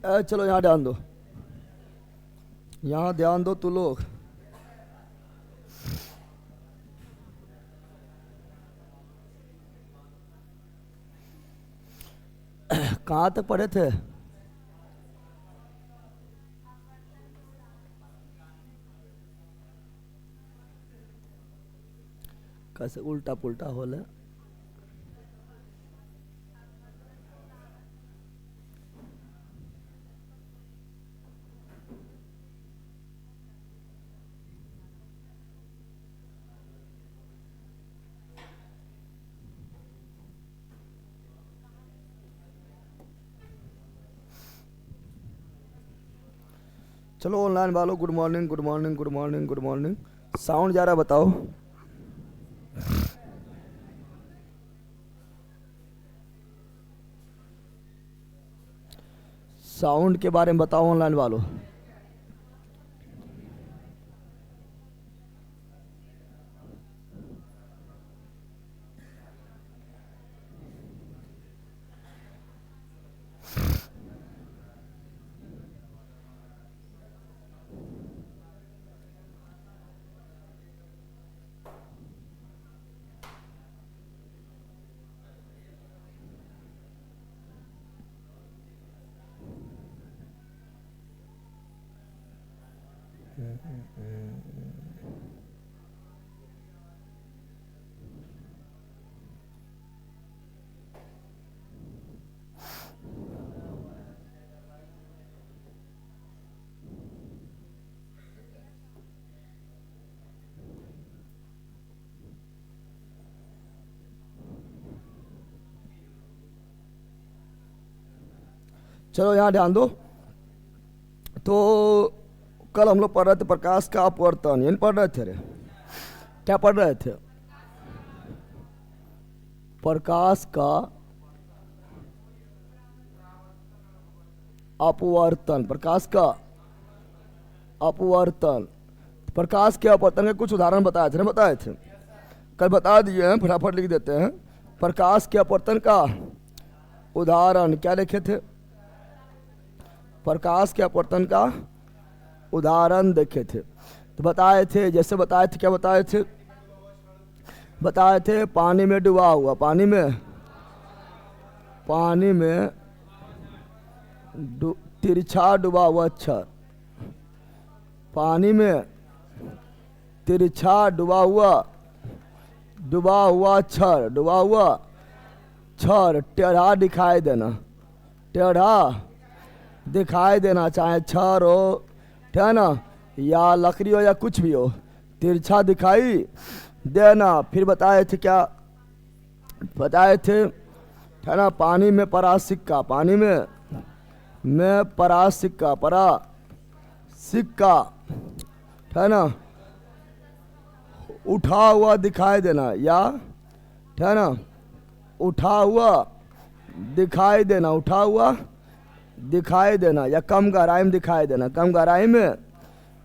चलो यहाँ ध्यान दो, यहाँ ध्यान दो तू लोग। कहाँ तक पढ़े थे? कैसे उल्टा पुल्टा होल है? चलो ऑनलाइन वालों, good morning good morning good morning good morning. Sound जा रहा बताओ। साउंड के बारे में बताओ ऑनलाइन वालों। चलो यहाँ ध्यान दो। तो कल हम लोग पढ़ रहे थे प्रकाश का अपवर्तन, ये पढ़ रहे थे रे? क्या पढ़ रहे थे? प्रकाश का अपवर्तन, प्रकाश का अपवर्तन। प्रकाश के अपवर्तन के कुछ उदाहरण बताए थे ना? बताए थे, कल बता दिए हैं, फटाफट लिख देते हैं। प्रकाश के अपवर्तन का उदाहरण क्या लिखे थे? प्रकाश के अपवर्तन का उदाहरण देखे थे। तो बताए थे, जैसे बताए थे, क्या बताए थे? बताए थे पानी में डूबा हुआ, पानी में तिरछा डूबा हुआ छर, पानी में तिरछा डूबा हुआ छर टेढ़ा दिखाई देना, टेढ़ा दिखाई देना, चाहे छर हो, ठीक है ना, या लकड़ी हो या कुछ भी हो, तिरछा दिखाई देना। फिर बताए थे, क्या बताए थे? है ना, पानी में परा सिक्का, पानी में परा सिक्का, है ना, उठा हुआ दिखाई देना, या है ना, उठा हुआ दिखाई देना, उठा हुआ दिखाई देना, या कम गहराई में दिखाई देना, कम गहराई में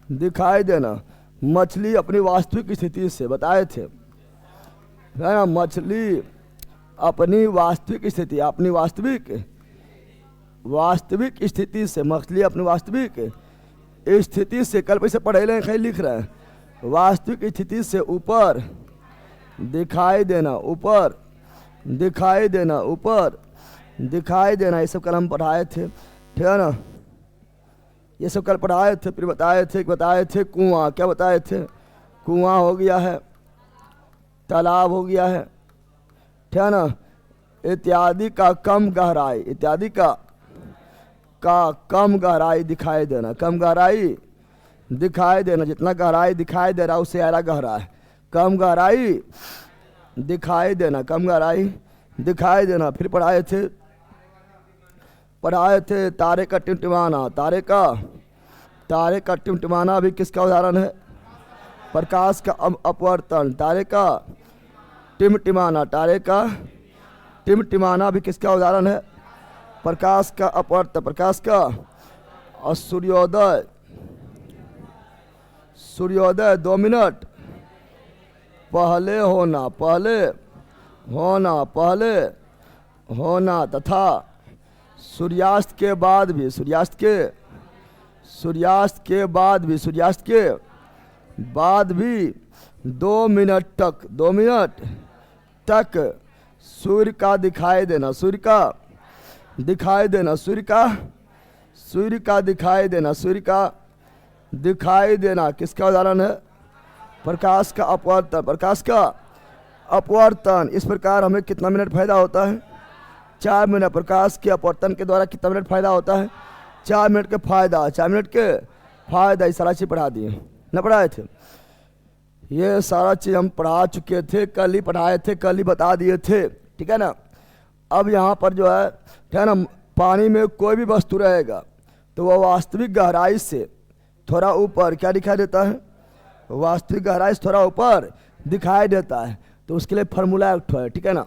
दिखाई देना। मछली अपनी वास्तविक स्थिति से, बताए थे, है ना, मछली अपनी वास्तविक स्थिति, अपनी वास्तविक स्थिति से, मछली अपनी वास्तविक स्थिति से, कल पैसे पढ़े लें, कहीं लिख रहे हैं, वास्तविक स्थिति से ऊपर दिखाई देना, ऊपर दिखाई देना, ऊपर दिखाई देना। ये सब कल हम पढ़ाए थे, ठीक है ना, ये सब कल पढ़ाए थे। फिर बताए थे कुआं, क्या बताए थे? कुआं हो गया है, तालाब हो गया है, ठीक है ना, इत्यादि का कम गहराई, इत्यादि का कम गहराई दिखाई देना, कम गहराई दिखाई देना, जितना गहराई दिखाई दे रहा है उससे ज़्यादा गहरा है, कम गहराई दिखाई देना, कम गहराई दिखाई देना। फिर पढ़ाए थे तारे का टिमटिमाना, तारे का टिमटिमाना भी किसका उदाहरण है? प्रकाश का अपवर्तन। तारे का टिमटिमाना भी किसका उदाहरण है? प्रकाश का अपवर्तन, प्रकाश का। और सूर्योदय 2 मिनट पहले होना तथा सूर्यास्त के बाद भी, सूर्यास्त के बाद भी 2 मिनट तक सूर्य का दिखाई देना, सूर्य का दिखाई देना किसका उदाहरण है? प्रकाश का अपवर्तन। इस प्रकार हमें कितना मिनट फायदा होता है? 4 मिनट। प्रकाश के अपवर्तन के द्वारा कितना मिनट फायदा होता है? 4 मिनट के फायदा, 4 मिनट के फायदा। ये सारा चीज़ पढ़ा दिए न पढ़ाए थे? ये सारा चीज़ हम पढ़ा चुके थे, कल ही पढ़ाए थे, कल ही बता दिए थे, ठीक है ना। अब यहाँ पर जो है ना, पानी में कोई भी वस्तु रहेगा तो वह वास्तविक गहराई से थोड़ा ऊपर क्या दिखाई देता है? वास्तविक गहराई से थोड़ा ऊपर दिखाई देता है। तो उसके लिए फार्मूला एक है, ठीक है ना।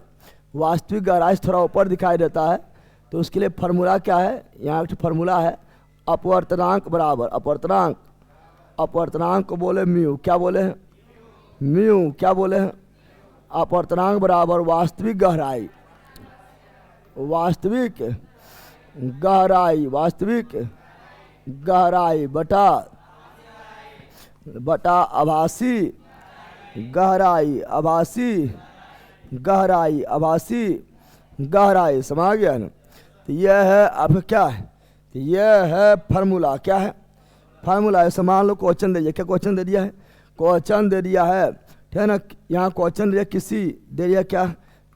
वास्तविक गहराई से थोड़ा ऊपर दिखाई देता है तो उसके लिए फार्मूला क्या है? यहाँ एक फार्मूला है, अपवर्तनांक बराबर अपवर्तनांक को बोले म्यू। क्या बोले हैं? म्यू। क्या बोले हैं? अपवर्तनांक बराबर वास्तविक गहराई बटा आभासी गहराई। समझ गया ना? तो यह है अब क्या है? तो यह है फार्मूला। क्या है? फार्मूला। ऐसे मान लो क्वेश्चन दे दिया। क्या क्वेश्चन दे दिया है? क्वेश्चन दे दिया है, ठीक है ना। यहाँ क्वेश्चन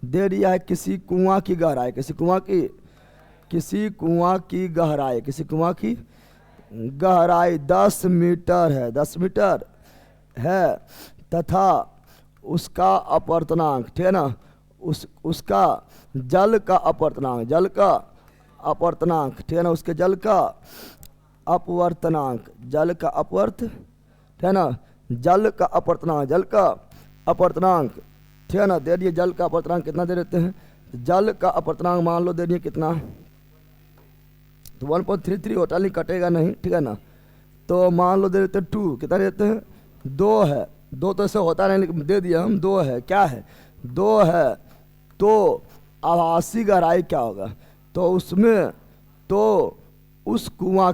दे दिया है किसी कुआं की गहराई, किसी कुआं की गहराई 10 मीटर है, 10 मीटर है, तथा उसका अपवर्तनांक, ठीक है ना, उसका जल का अपवर्तनांक, ठीक है ना, उसके जल का अपवर्तनांक, ठीक है ना, जल का अपवर्तनांक, ठीक है ना, दे दिए। जल का अपवर्तनांक कितना दे देते हैं? जल का अपवर्तनांक मान लो दे दिए कितना, तो 1.33 होता, नहीं कटेगा नहीं, ठीक है ना। तो मान लो दे देते 2, कितना देते हैं? 2 है। 2 तो ऐसे होता नहीं, लेकिन दे दिया हम 2 है। क्या है? 2 है। तो आभासी गहराई क्या होगा? तो उसमें तो उस कुआं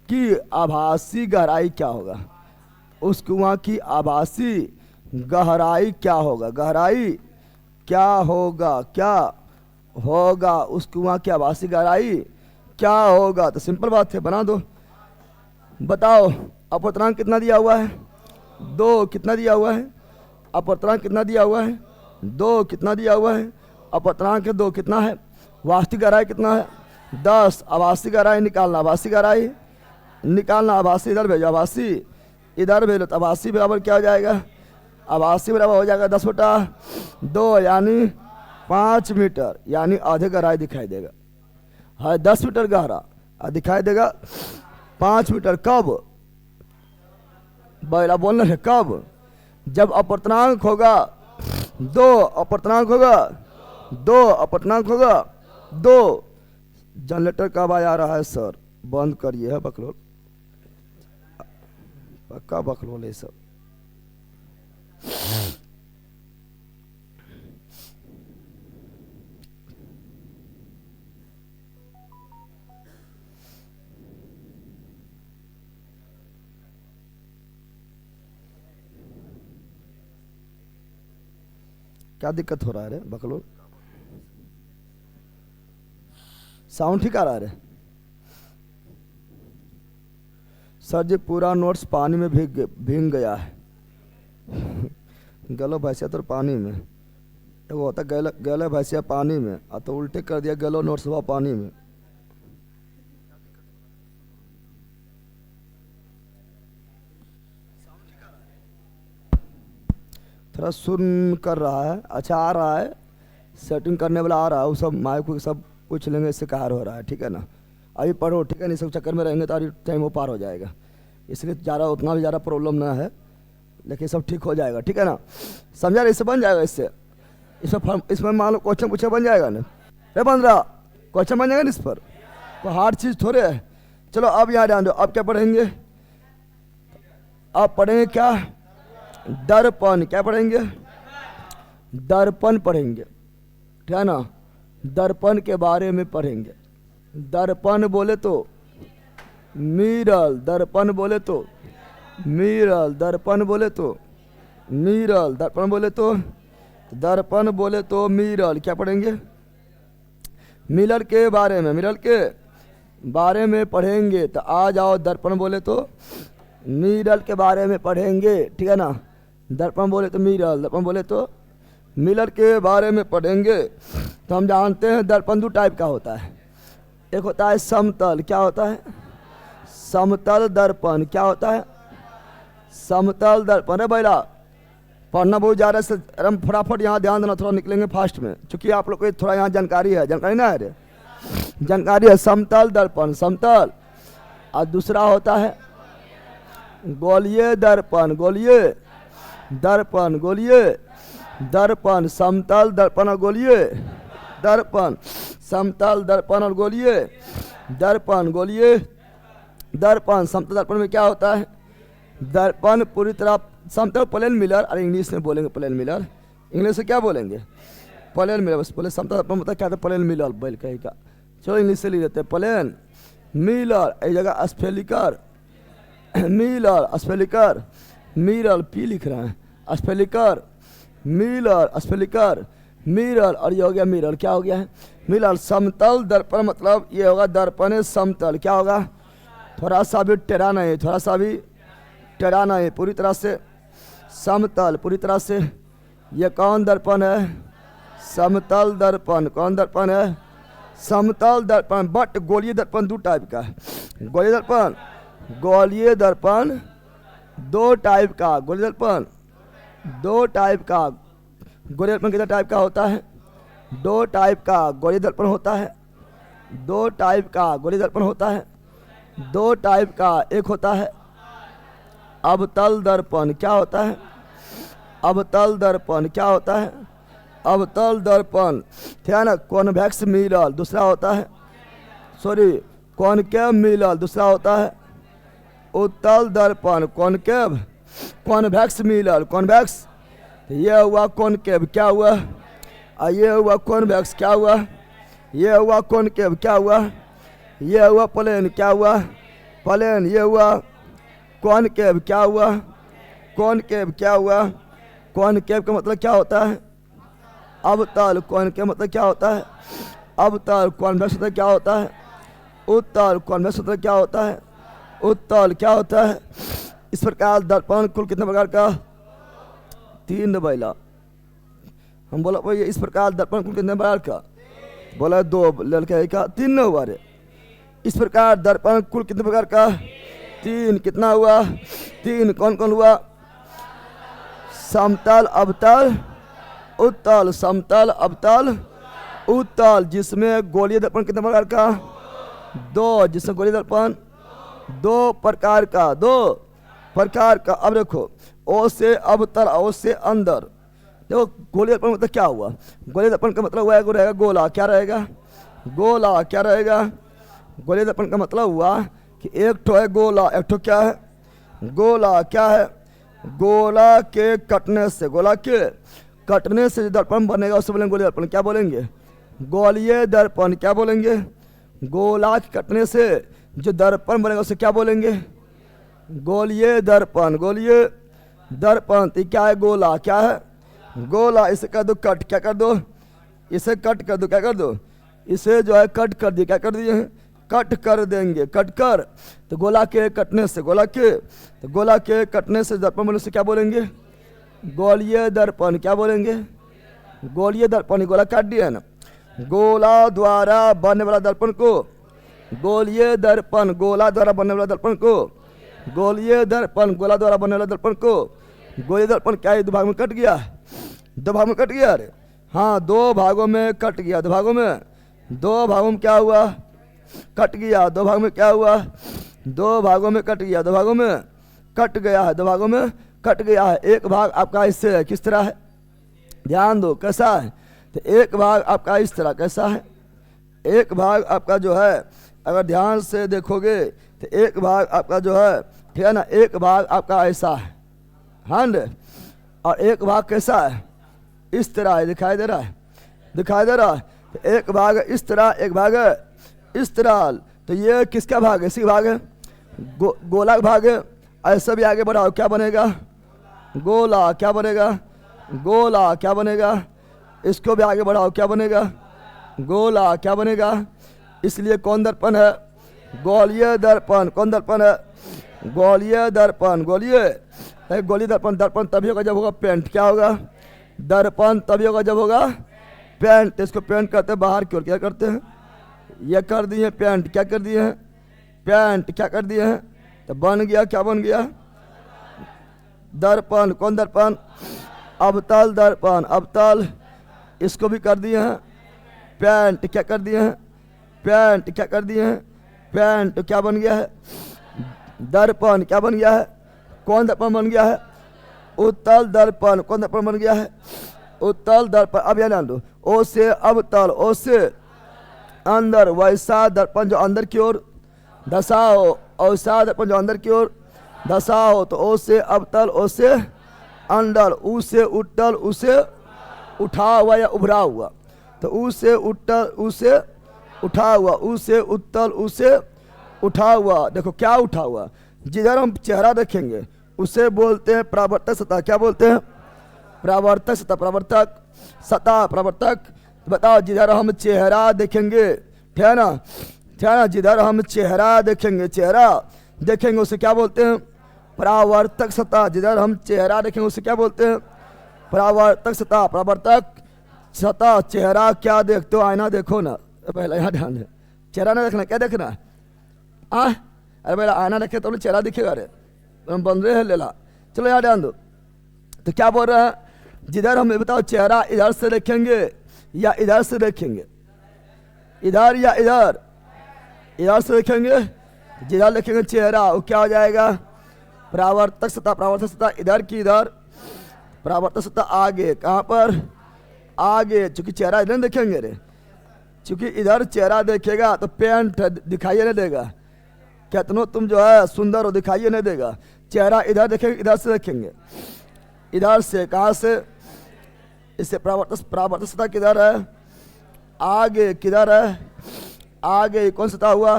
की आभासी गहराई क्या होगा? उस कुआं की आभासी गहराई क्या होगा? उस कुआं की आभासी गहराई क्या होगा? तो सिंपल बात है, बना दो। बताओ अपवर्तनांक कितना दिया हुआ है? 2। कितना दिया हुआ है? अपवर्तनांक कितना दिया हुआ है? 2। कितना दिया हुआ है? अपवर्तनांक 2 कितना है? वास्तविक गहराई कितना है? 10। आभासी गहराई निकालना, आभासी इधर भेजो, आभासी इधर भेजो। तो आभासी बराबर क्या हो जाएगा? आभासी बराबर हो जाएगा 10/2 यानी 5 मीटर, यानी आधे गहराई दिखाई देगा। है 10 मीटर गहरा, दिखाई देगा 5 मीटर। कब? बैला बोलना है कब? जब अपवर्तनांक होगा 2। जनरेटर कब आ रहा है सर? बंद करिए है बकलोल, पक्का बकलोल है सब। क्या दिक्कत हो रहा है रे बकलोल? साउंड ठीक आ रहा है? सर जी पूरा नोट्स पानी में भीग गया है। गलो भैंसिया तो पानी में, वो होता गलो भैंसिया पानी में, तो उल्टे कर दिया गलो नोट्स हुआ पानी में। थोड़ा सुन कर रहा है, अच्छा आ रहा है, सेटिंग करने वाला आ रहा है, वो सब माइक को सब पूछ लेंगे इससे कार हो रहा है, ठीक है ना। अभी पढ़ो, ठीक है ना, सब चक्कर में रहेंगे तो अभी टाइम वो पार हो जाएगा, इसलिए ज़्यादा उतना भी ज़्यादा प्रॉब्लम ना है, लेकिन सब ठीक हो जाएगा, ठीक है ना। समझा? इससे बन जाएगा, इसमें मान लो क्वेश्चन पूछे बन जाएगा ना, रे बन रहा क्वेश्चन बन जाएगा ना, इस पर कोई हार्ड चीज़ थोड़े है। चलो अब यहाँ ध्यान दो, अब क्या पढ़ेंगे? अब पढ़ेंगे क्या? दर्पण। क्या पढ़ेंगे? दर्पण पढ़ेंगे, ठीक है ना। दर्पण के बारे में पढ़ेंगे। दर्पण बोले तो मिरर, दर्पण बोले तो मिरर, दर्पण बोले तो मिरर, दर्पण बोले तो दर्पण बोले तो मिरर। क्या पढ़ेंगे? मिरर के बारे में, मिरर के बारे में पढ़ेंगे। तो आ जाओ, दर्पण बोले तो मिरर के बारे में पढ़ेंगे, ठीक है ना। दर्पण बोले तो मिरर, दर्पण बोले तो मिरर के बारे में पढ़ेंगे। तो हम जानते हैं दर्पण दो टाइप का होता है। एक होता है समतल, क्या होता है? समतल दर्पण। क्या होता है? समतल दर्पण। है बैला, पढ़ना बहुत ज़्यादा है, हम फटाफट यहाँ ध्यान देना, थोड़ा निकलेंगे फास्ट में, क्योंकि आप लोग को थोड़ा यहाँ जानकारी है। जानकारी ना है रे, जानकारी है। समतल दर्पण, समतल। और दूसरा होता है गोलीय दर्पण, गोलीय दर्पण, गोलीय दर्पण। समतल दर्पण और गोलीय दर्पण, समतल दर्पण और गोलीय दर्पण, गोलीय दर्पण। समतल दर्पण में क्या होता है? दर्पण पूरी तरह समतल, प्लेन मिरर, और इंग्लिश में बोलेंगे प्लेन मिरर। इंग्लिश से क्या बोलेंगे? Plane mirror. बस बोले समतल दर्पण मतलब क्या था? प्लेन मिरर बैल कहेगा। चलो इंग्लिश से लिख देते हैं, प्लेन मिरर। एक जगह spherical mirror, spherical mirror, P लिख रहे हैं, स्फेलिकर मिरर, स्फेलिकर मिरर। और ये हो गया मिरर। क्या हो गया है? मिरर। समतल दर्पण मतलब ये होगा दर्पण समतल। क्या होगा? थोड़ा सा भी टेढ़ा नहीं, थोड़ा सा भी टेढ़ा नहीं, पूरी तरह से समतल, पूरी तरह से। ये कौन दर्पण है? समतल दर्पण। कौन दर्पण है? समतल दर्पण। बट गोलीय दर्पण दो टाइप का है। गोलीय दर्पण, गोलीय दर्पण दो टाइप का, गोलीय दर्पण दो टाइप का। गोलीय दर्पण कितना टाइप का होता है? दो टाइप का गोलीय दर्पण होता है। दो टाइप का गोलीय दर्पण होता है। दो टाइप का। एक होता है अवतल दर्पण। क्या होता है? अवतल दर्पण। क्या होता है? अवतल दर्पण, ठीक है ना। Convex mirror. दूसरा होता है कॉनकेव मिरर। दूसरा होता है उत्तल दर्पण। Concave, convex mirror, convex. ये हुआ कॉनकेव। क्या हुआ? ये हुआ कॉन्वेक्स। क्या हुआ? ये हुआ कॉनकेव। क्या हुआ? ये हुआ प्लेन। क्या हुआ? प्लेन। ये हुआ कॉनकेव। क्या हुआ? कॉनकेव। क्या हुआ? कॉनकेव का मतलब क्या होता है? अवतल। कॉनकेव मतलब क्या होता है? अवतल। कॉन्वेक्स मतलब क्या होता है? उत्तल। कॉन्वेक्स मतलब क्या होता है? उत्तल। क्या होता है? इस प्रकार दर्पण कुल कितने प्रकार का? तीन बैला। हम बोला भाई इस प्रकार दर्पण कुल कितने प्रकार का? बोला दो। लड़के का तीन न हुआ रे। इस प्रकार दर्पण कुल कितने प्रकार का? तीन। कितना हुआ? तीन। कौन कौन हुआ? समतल, अवतल, उत्तल। समतल, अवतल, उत्तल। जिसमें गोलीय दर्पण कितने प्रकार का? दो। जिसमें गोलीय दर्पण दो प्रकार का, दो प्रकार का। अब देखो, ओ से अवतल, ओ से अंदर। देखो गोलीय दर्पण मतलब क्या हुआ? गोलीय दर्पण का मतलब हुआ रहेगा गोला। क्या रहेगा? गोला। क्या रहेगा? गोलीय दर्पण का मतलब हुआ कि एक ठो है गोला, एक ठो क्या है? गोला। क्या है? गोला के कटने से, गोला के कटने से जो दर्पण बनेगा उसे बोलेंगे गोलीय दर्पण। क्या बोलेंगे? गोलीय दर्पण। क्या बोलेंगे? गोला के कटने से जो दर्पण बनेगा उसे क्या बोलेंगे? गोलीय दर्पण। गोलीय दर्पण। तो क्या है? गोला। क्या है? गोला। इसे कर दो कट। क्या कर दो? इसे कट कर दो। क्या कर दो? इसे जो है कट कर दिए। क्या कर दिए? कट कर देंगे। कट कर। तो गोला के कटने से, गोला के, तो गोला के कटने से दर्पण बनने से क्या बोलेंगे? गोलीय दर्पण। क्या बोलेंगे? गोलीय दर्पण। गोला काट दिया है ना। गोला द्वारा बनने वाला दर्पण को गोलीय दर्पण। गोला द्वारा बनने वाला दर्पण को गोलीय दर्पण। गोला द्वारा बनने वाला दर्पण को गोलीय दर्पण। क्या है? दो भाग में कट गया। दो भाग में कट गया। अरे हाँ, दो भागों में कट गया। दो भागों में, दो भागों में क्या हुआ? कट गया। दो भागों में क्या हुआ? दो भागों में कट गया। दो भागों में कट गया है। दो भागों में कट गया है। एक भाग आपका इससे है, किस तरह है? ध्यान दो कैसा है। तो एक भाग आपका इस तरह कैसा है? एक भाग आपका जो है अगर ध्यान से देखोगे तो एक भाग आपका जो है, ठीक है ना, एक भाग आपका ऐसा है, हाँ। और एक भाग कैसा है? इस तरह है। दिखाई दे रहा है? दिखाई दे रहा है। तो एक भाग है इस तरह, एक भाग है इस तरह। तो ये किसका भाग है? इसी भाग है, गोला का भाग है। ऐसा भी आगे बढ़ाओ, क्या बनेगा? गोला। क्या बनेगा? गोला। क्या बनेगा? इसको भी आगे बढ़ाओ, क्या बनेगा? गोला। क्या बनेगा? इसलिए कौन दर्पण है? गोलीय दर्पण। कौन दर्पण है? गोलीय दर्पण। गोलीय गोली दर्पण। दर्पण तभी होगा जब होगा पेंट। क्या होगा? दर्पण तभी होगा जब होगा पेंट। इसको पेंट करते हैं बाहर की ओर। क्या करते हैं? ये कर दिए पेंट। क्या कर दिए हैं? पेंट। क्या कर दिए हैं? तो बन गया, क्या बन गया? दर्पण। कौन दर्पण? अवतल दर्पण। अवतल। इसको भी कर दिए हैं पेंट। क्या कर दिए हैं? पेंट। क्या कर दिए हैं? पेंट। क्या बन गया है? दर्पण। क्या बन गया है? कौन दर्पण बन गया है? उत्तल दर्पण। कौन दर्पण बन गया है? उत्तल दर्पण। अब यह ध्यान दो, ओ से अवतल, ओ से अंदर, वैसा दर्पण जो अंदर की ओर धसा हो, वैसा दर्पण जो अंदर की ओर धसा हो। तो ओ से अवतल, ओ से अंदर, ऊ से उत्तल, ऊ से उठा हुआ या उभरा हुआ। तो ऊ से उत्तल, ऊ से उठा हुआ, ऊ से उत्तल, ऊ से उठा हुआ। देखो क्या उठा हुआ? जिधर हम चेहरा देखेंगे उसे बोलते हैं परावर्तक सतह। क्या बोलते हैं? परावर्तक सतह। परावर्तक सतह, परावर्तक। बताओ, जिधर हम चेहरा देखेंगे, ठीक है ना, जिधर हम चेहरा देखेंगे, चेहरा देखेंगे उसे क्या बोलते हैं? परावर्तक सतह। जिधर हम चेहरा देखेंगे उसे क्या बोलते हैं? परावर्तक सतह। परावर्तक सतह। चेहरा क्या देखते हो? आईना देखो ना, पहले यहाँ ध्यान है। चेहरा ना देखना, क्या देखना? अरे पहले आईना देखे तो चेहरा दिखेगा। अरे बन रहे हैं लेला। चलो यहाँ ध्यान दो। तो क्या बोल रहे हैं? जिधर हम बताओ चेहरा इधर से देखेंगे या इधर से देखेंगे? इधर या इधर? इधर से देखेंगे। जिधर देखेंगे चेहरा वो क्या हो जाएगा? परावर्तक सतह। परावर्तक सतह इधर की इधर, परावर्तक सतह आगे। कहाँ पर? आगे। चूंकि चेहरा इधर देखेंगे रे, चूंकि इधर चेहरा देखेगा तो पेंट दिखाई नहीं देगा। कितनों तुम जो है सुंदर हो, दिखाई नहीं देगा। चेहरा इधर देखेंगे, इधर से देखेंगे। इधर से, कहाँ से? इससे परावर्तक सतह किधर है? आगे। किधर है? आगे। कौन सतह हुआ?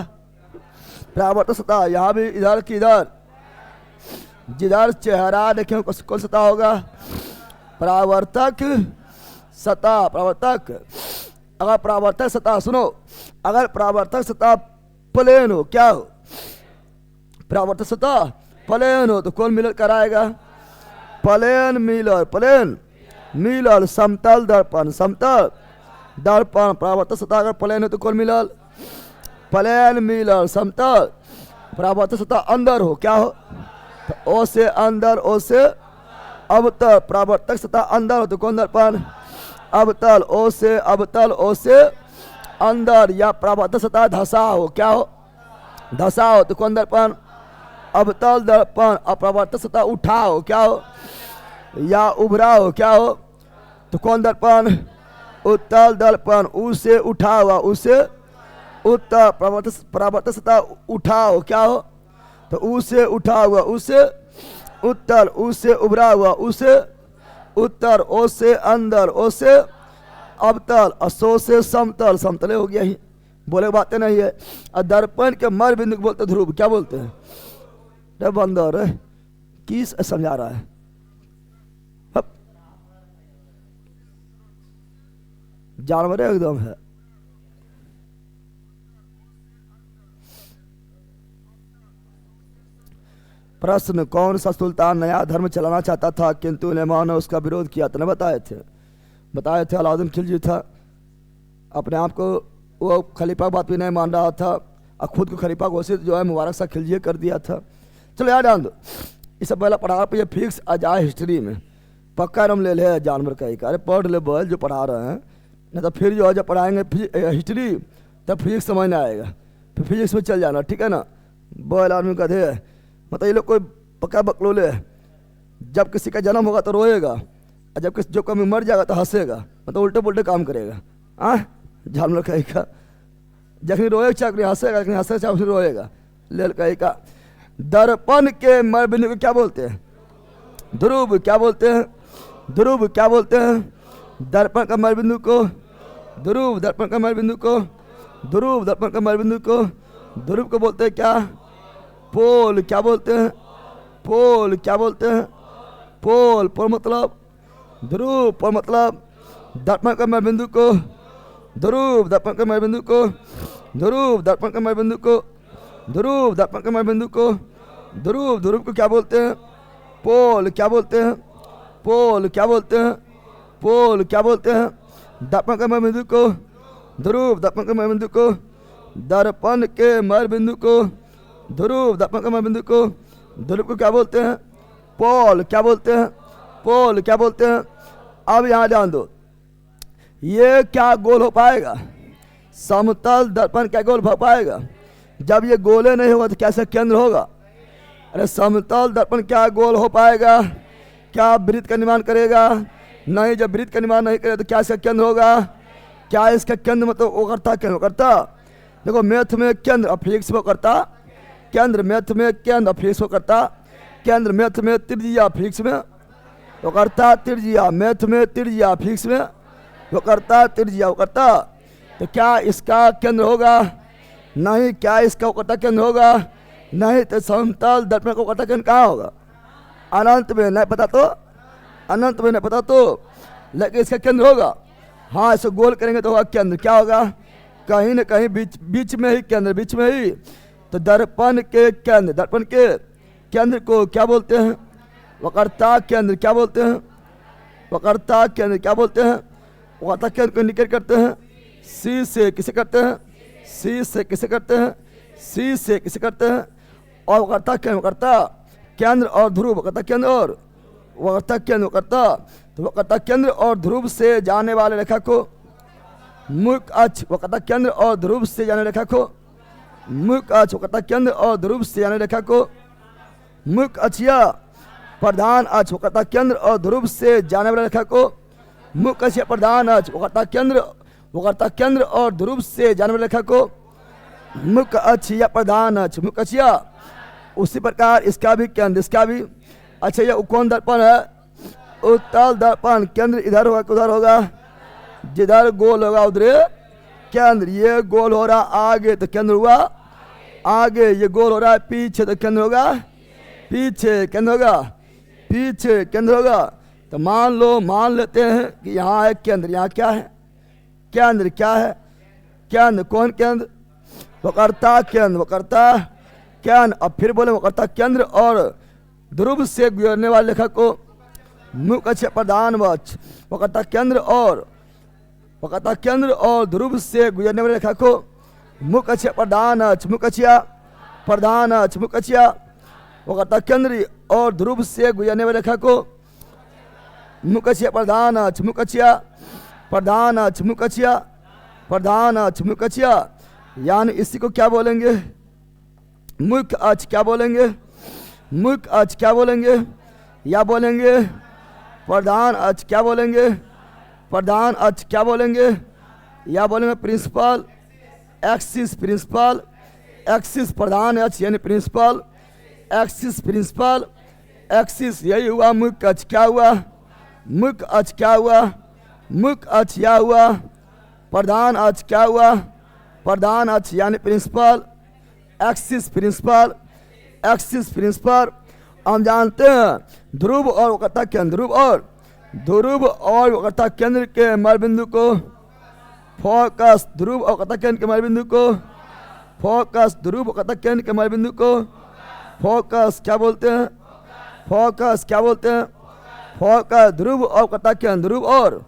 परावर्तक सतह। यहाँ भी इधर की इधर, जिधर चेहरा देखेंगे कौन सतह होगा? परावर्तक सतह। परावर्तक। अगर परावर्तक सतह, सुनो, अगर परावर्तक सतह प्लेन हो, क्या हो? परावर्तक सतह प्लेन हो तो कौन मिलर कराएगा? Plane mirror. Plane mirror. समतल दर्पण। समतल दर्पण। परावर्तक सतह अगर प्लेन हो तो कौन मिलल? Plane mirror. समतल। परावर्तक सतह अंदर हो, क्या हो? तो ओ से अंदर, ओ से अवतल। परावर्तक सतह अंदर हो तो कौन दर्पण? अवतल। ओ से अवतल, ओ से अंदर। या परावर्तक सतह धसा हो, क्या हो? धसा हो तो कौन दर्पण? अवतल दर्पण। अपरावर्तक सतह उठा हो, क्या हो? या उभरा हो, क्या हो? तो कौन दर्पण? उत्तल दर्पण। ऊ से उठा हुआ, उसे उत्तर। परावर्तक सतह उठा हो, क्या हो? तो ऊ से उठा हुआ, उसे उत्तर। ऊ से उभरा हुआ, उसे उत्तर। ओ से अंदर, ओ से अवतल। असो से समतल। समतले हो गया ही, बोले बातें नहीं है। और दर्पण के मर बिंदु को बोलते ध्रुव। क्या बोलते हैं? बंदर किस समझा रहा है? जानवर एकदम है। प्रश्न, कौन सा सुल्तान नया धर्म चलाना चाहता था किंतु उलेमा ने उसका विरोध किया? तो बताए थे अलाउद्दीन खिलजी था। अपने आप को वो खलीफा बात भी नहीं मान रहा था और खुद को खलीफा घोषित जो है मुबारक सा खिलजी कर दिया था। चलो यार ध्यान दो, इसे पहले पढ़ा पे ये फिक्स आ जाए हिस्ट्री में पक्का रम ले ले जानवर का एक। अरे पढ़ ले बोल जो पढ़ा रहे हैं, नहीं तो फिर जो है जब पढ़ाएंगे हिस्ट्री तब फिजिक्स समझ में आएगा, फिर फिजिक्स में चल जाना, ठीक है ना। बोल आदमी गधे है, मतलब ये लोग कोई पक्का बकलोले है। जब किसी का जन्म होगा तो रोएगा और जब किसी जो कभी मर जाएगा तो हंसेगा, मतलब उल्टे पुल्टे काम करेगा। जानवर कहीं का जखनी रोएगा चाहे हंसेगा, जखनी हंसेगा चाहे रोएगा। लेल कहीं का दर्पण के मर बिंदु को क्या बोलते हैं? ध्रुव। क्या बोलते हैं? ध्रुव। क्या बोलते हैं? दर्पण का मर बिंदु को ध्रुव दर्पण के मध्य बिंदु को, ध्रुव दर्पण के मध्य बिंदु को, ध्रुव को बोलते हैं क्या? पोल। क्या बोलते हैं? पोल। क्या बोलते हैं? पोल। पोल मतलब ध्रुव, पोल मतलब दर्पण के मध्य बिंदु को, ध्रुव दर्पण के मध्य बिंदु को, ध्रुव दर्पण के मध्य बिंदु को, ध्रुव दर्पण के मध्य बिंदु को, ध्रुव। ध्रुव को क्या बोलते हैं? पोल। क्या बोलते हैं? पोल। क्या बोलते हैं? पोल। क्या बोलते हैं? दर्पण के मध्य बिंदु को, ध्रुव दर्पण के मध्य बिंदु को, दर्पण के मध्य बिंदु को, ध्रुव दर्पण के मध्य बिंदु को, ध्रुव को क्या बोलते हैं? पोल। क्या बोलते हैं? पोल। क्या बोलते हैं? अब यहां ध्यान दो, ये क्या गोल हो पाएगा? समतल दर्पण क्या गोल हो पाएगा? जब ये गोले नहीं होगा तो कैसे केंद्र होगा? अरे समतल दर्पण क्या गोल हो पाएगा? क्या वृत्त का निर्माण करेगा? नहीं। जब वृत्त का निर्माण नहीं करे तो क्या इसका केंद्र होगा? क्या इसका केंद्र मतलब वो करता केंद्र करता? देखो मैथ में केंद्र अफिक्स वो करता, केंद्र मैथ में केंद्र अफिक्स वो करता, केंद्र मैथ में त्रिज्या फिक्स में वो करता, त्रिज्या मैथ में त्रिज्या फिक्स में वो करता, त्रिज्या वो करता। तो क्या इसका केंद्र होगा? नहीं। क्या इसका वक्रता केंद्र होगा? नहीं। तो समतल दर्पण का वक्रता केंद्र कहाँ होगा? अनंत में। नहीं पता तो अनंत में नहीं पता तो, लेकिन इसका केंद्र होगा। हाँ, इसे गोल करेंगे तो होगा केंद्र। क्या होगा? कहीं न कहीं बीच में ही केंद्र, बीच में ही। तो दर्पण के केंद्र, दर्पण के केंद्र को क्या बोलते हैं? वक्रता केंद्र। क्या बोलते हैं? वक्रता केंद्र। क्या बोलते हैं? वक्रता केंद्र को निकट करते हैं सी से। किसे करते हैं? सी से। किसे करते हैं? सी से। किसे करते हैं? और वक्रता केंद्र, वक्रता केंद्र और ध्रुव, वक्रता केंद्र और वक्रता केंद्र, वक्रता। तो वक्रता केंद्र और ध्रुव से जाने वाले रेखा को मुख्य अक्ष, वक्रता केंद्र और ध्रुव से जाने रेखा को मुख्य अक्ष, वक्रता केंद्र और ध्रुव से जाने रेखा को मुख्य अक्ष या प्रधान अक्ष, वक्रता केंद्र और ध्रुव से जाने वाली रेखा को मुख्य अक्ष या प्रधान अक्ष, वक्रता केंद्र और ध्रुव से जाने वाली रेखा को मुख्य अक्ष या प्रधान अक्ष, मुख्य अक्ष या। उसी प्रकार इसका भी केंद्र, इसका भी। अच्छा, ये कौन दर्पण है? उत्तल दर्पण। केंद्र इधर होगा, उधर होगा, जिधर गोल होगा उधर केंद्र। ये गोल हो रहा आगे तो केंद्र हुआ आगे, ये गोल हो रहा है पीछे तो केंद्र होगा पीछे, केंद्र होगा पीछे, केंद्र होगा। तो मान लेते हैं कि यहाँ है केंद्र। यहाँ क्या है? केंद्र। क्या है? केंद्र। कौन केंद्र? वक्रता केंद्र, वक्रता केंद्र। अब फिर बोले वक्रता केंद्र और ध्रुव से गुजरने वाली रेखा को मुख्य अक्ष प्रधान अक्ष, वक्रता केंद्र और ध्रुव से गुजरने वाली रेखा को मुख्य अक्ष प्रधान अक्ष, मुख्य अक्ष प्रधान अक्ष, मुख्य अक्ष। वक्रता केंद्र और ध्रुव से गुजरने वाली रेखा को मुख्य अक्ष प्रधान अक्ष, मुख्य अक्ष प्रधान अक्ष, मुख्य अक्ष प्रधान अक्ष, मुख्य अक्ष। यानी इसी को क्या बोलेंगे? मुख्य अक्ष। क्या बोलेंगे? मुख्य अक्ष। क्या बोलेंगे? या बोलेंगे प्रधान अक्ष। क्या बोलेंगे? प्रधान अक्ष। क्या बोलेंगे? या बोलेंगे प्रिंसिपल एक्सिस, प्रिंसिपल एक्सिस प्रधान अक्ष यानी प्रिंसिपल एक्सिस, प्रिंसिपल एक्सिस। यही हुआ मुख्य अक्ष। क्या हुआ? मुख्य अक्ष। क्या हुआ? मुख्य अक्ष। या हुआ प्रधान अक्ष। क्या हुआ? प्रधान अक्ष यानी principal axis, principal axis, principal. हम जानते हैं ध्रुव और वक्रता केंद्र, ध्रुव और वक्रता केंद्र के मध्य बिंदु को फोकस, ध्रुव और वक्रता केंद्र के मध्य बिंदु को फोकस, ध्रुव वक्रता केंद्र के मध्य बिंदु को फोकस। क्या बोलते हैं? फोकस। क्या बोलते हैं? फोकस। ध्रुव और वक्रता केंद्र, ध्रुव और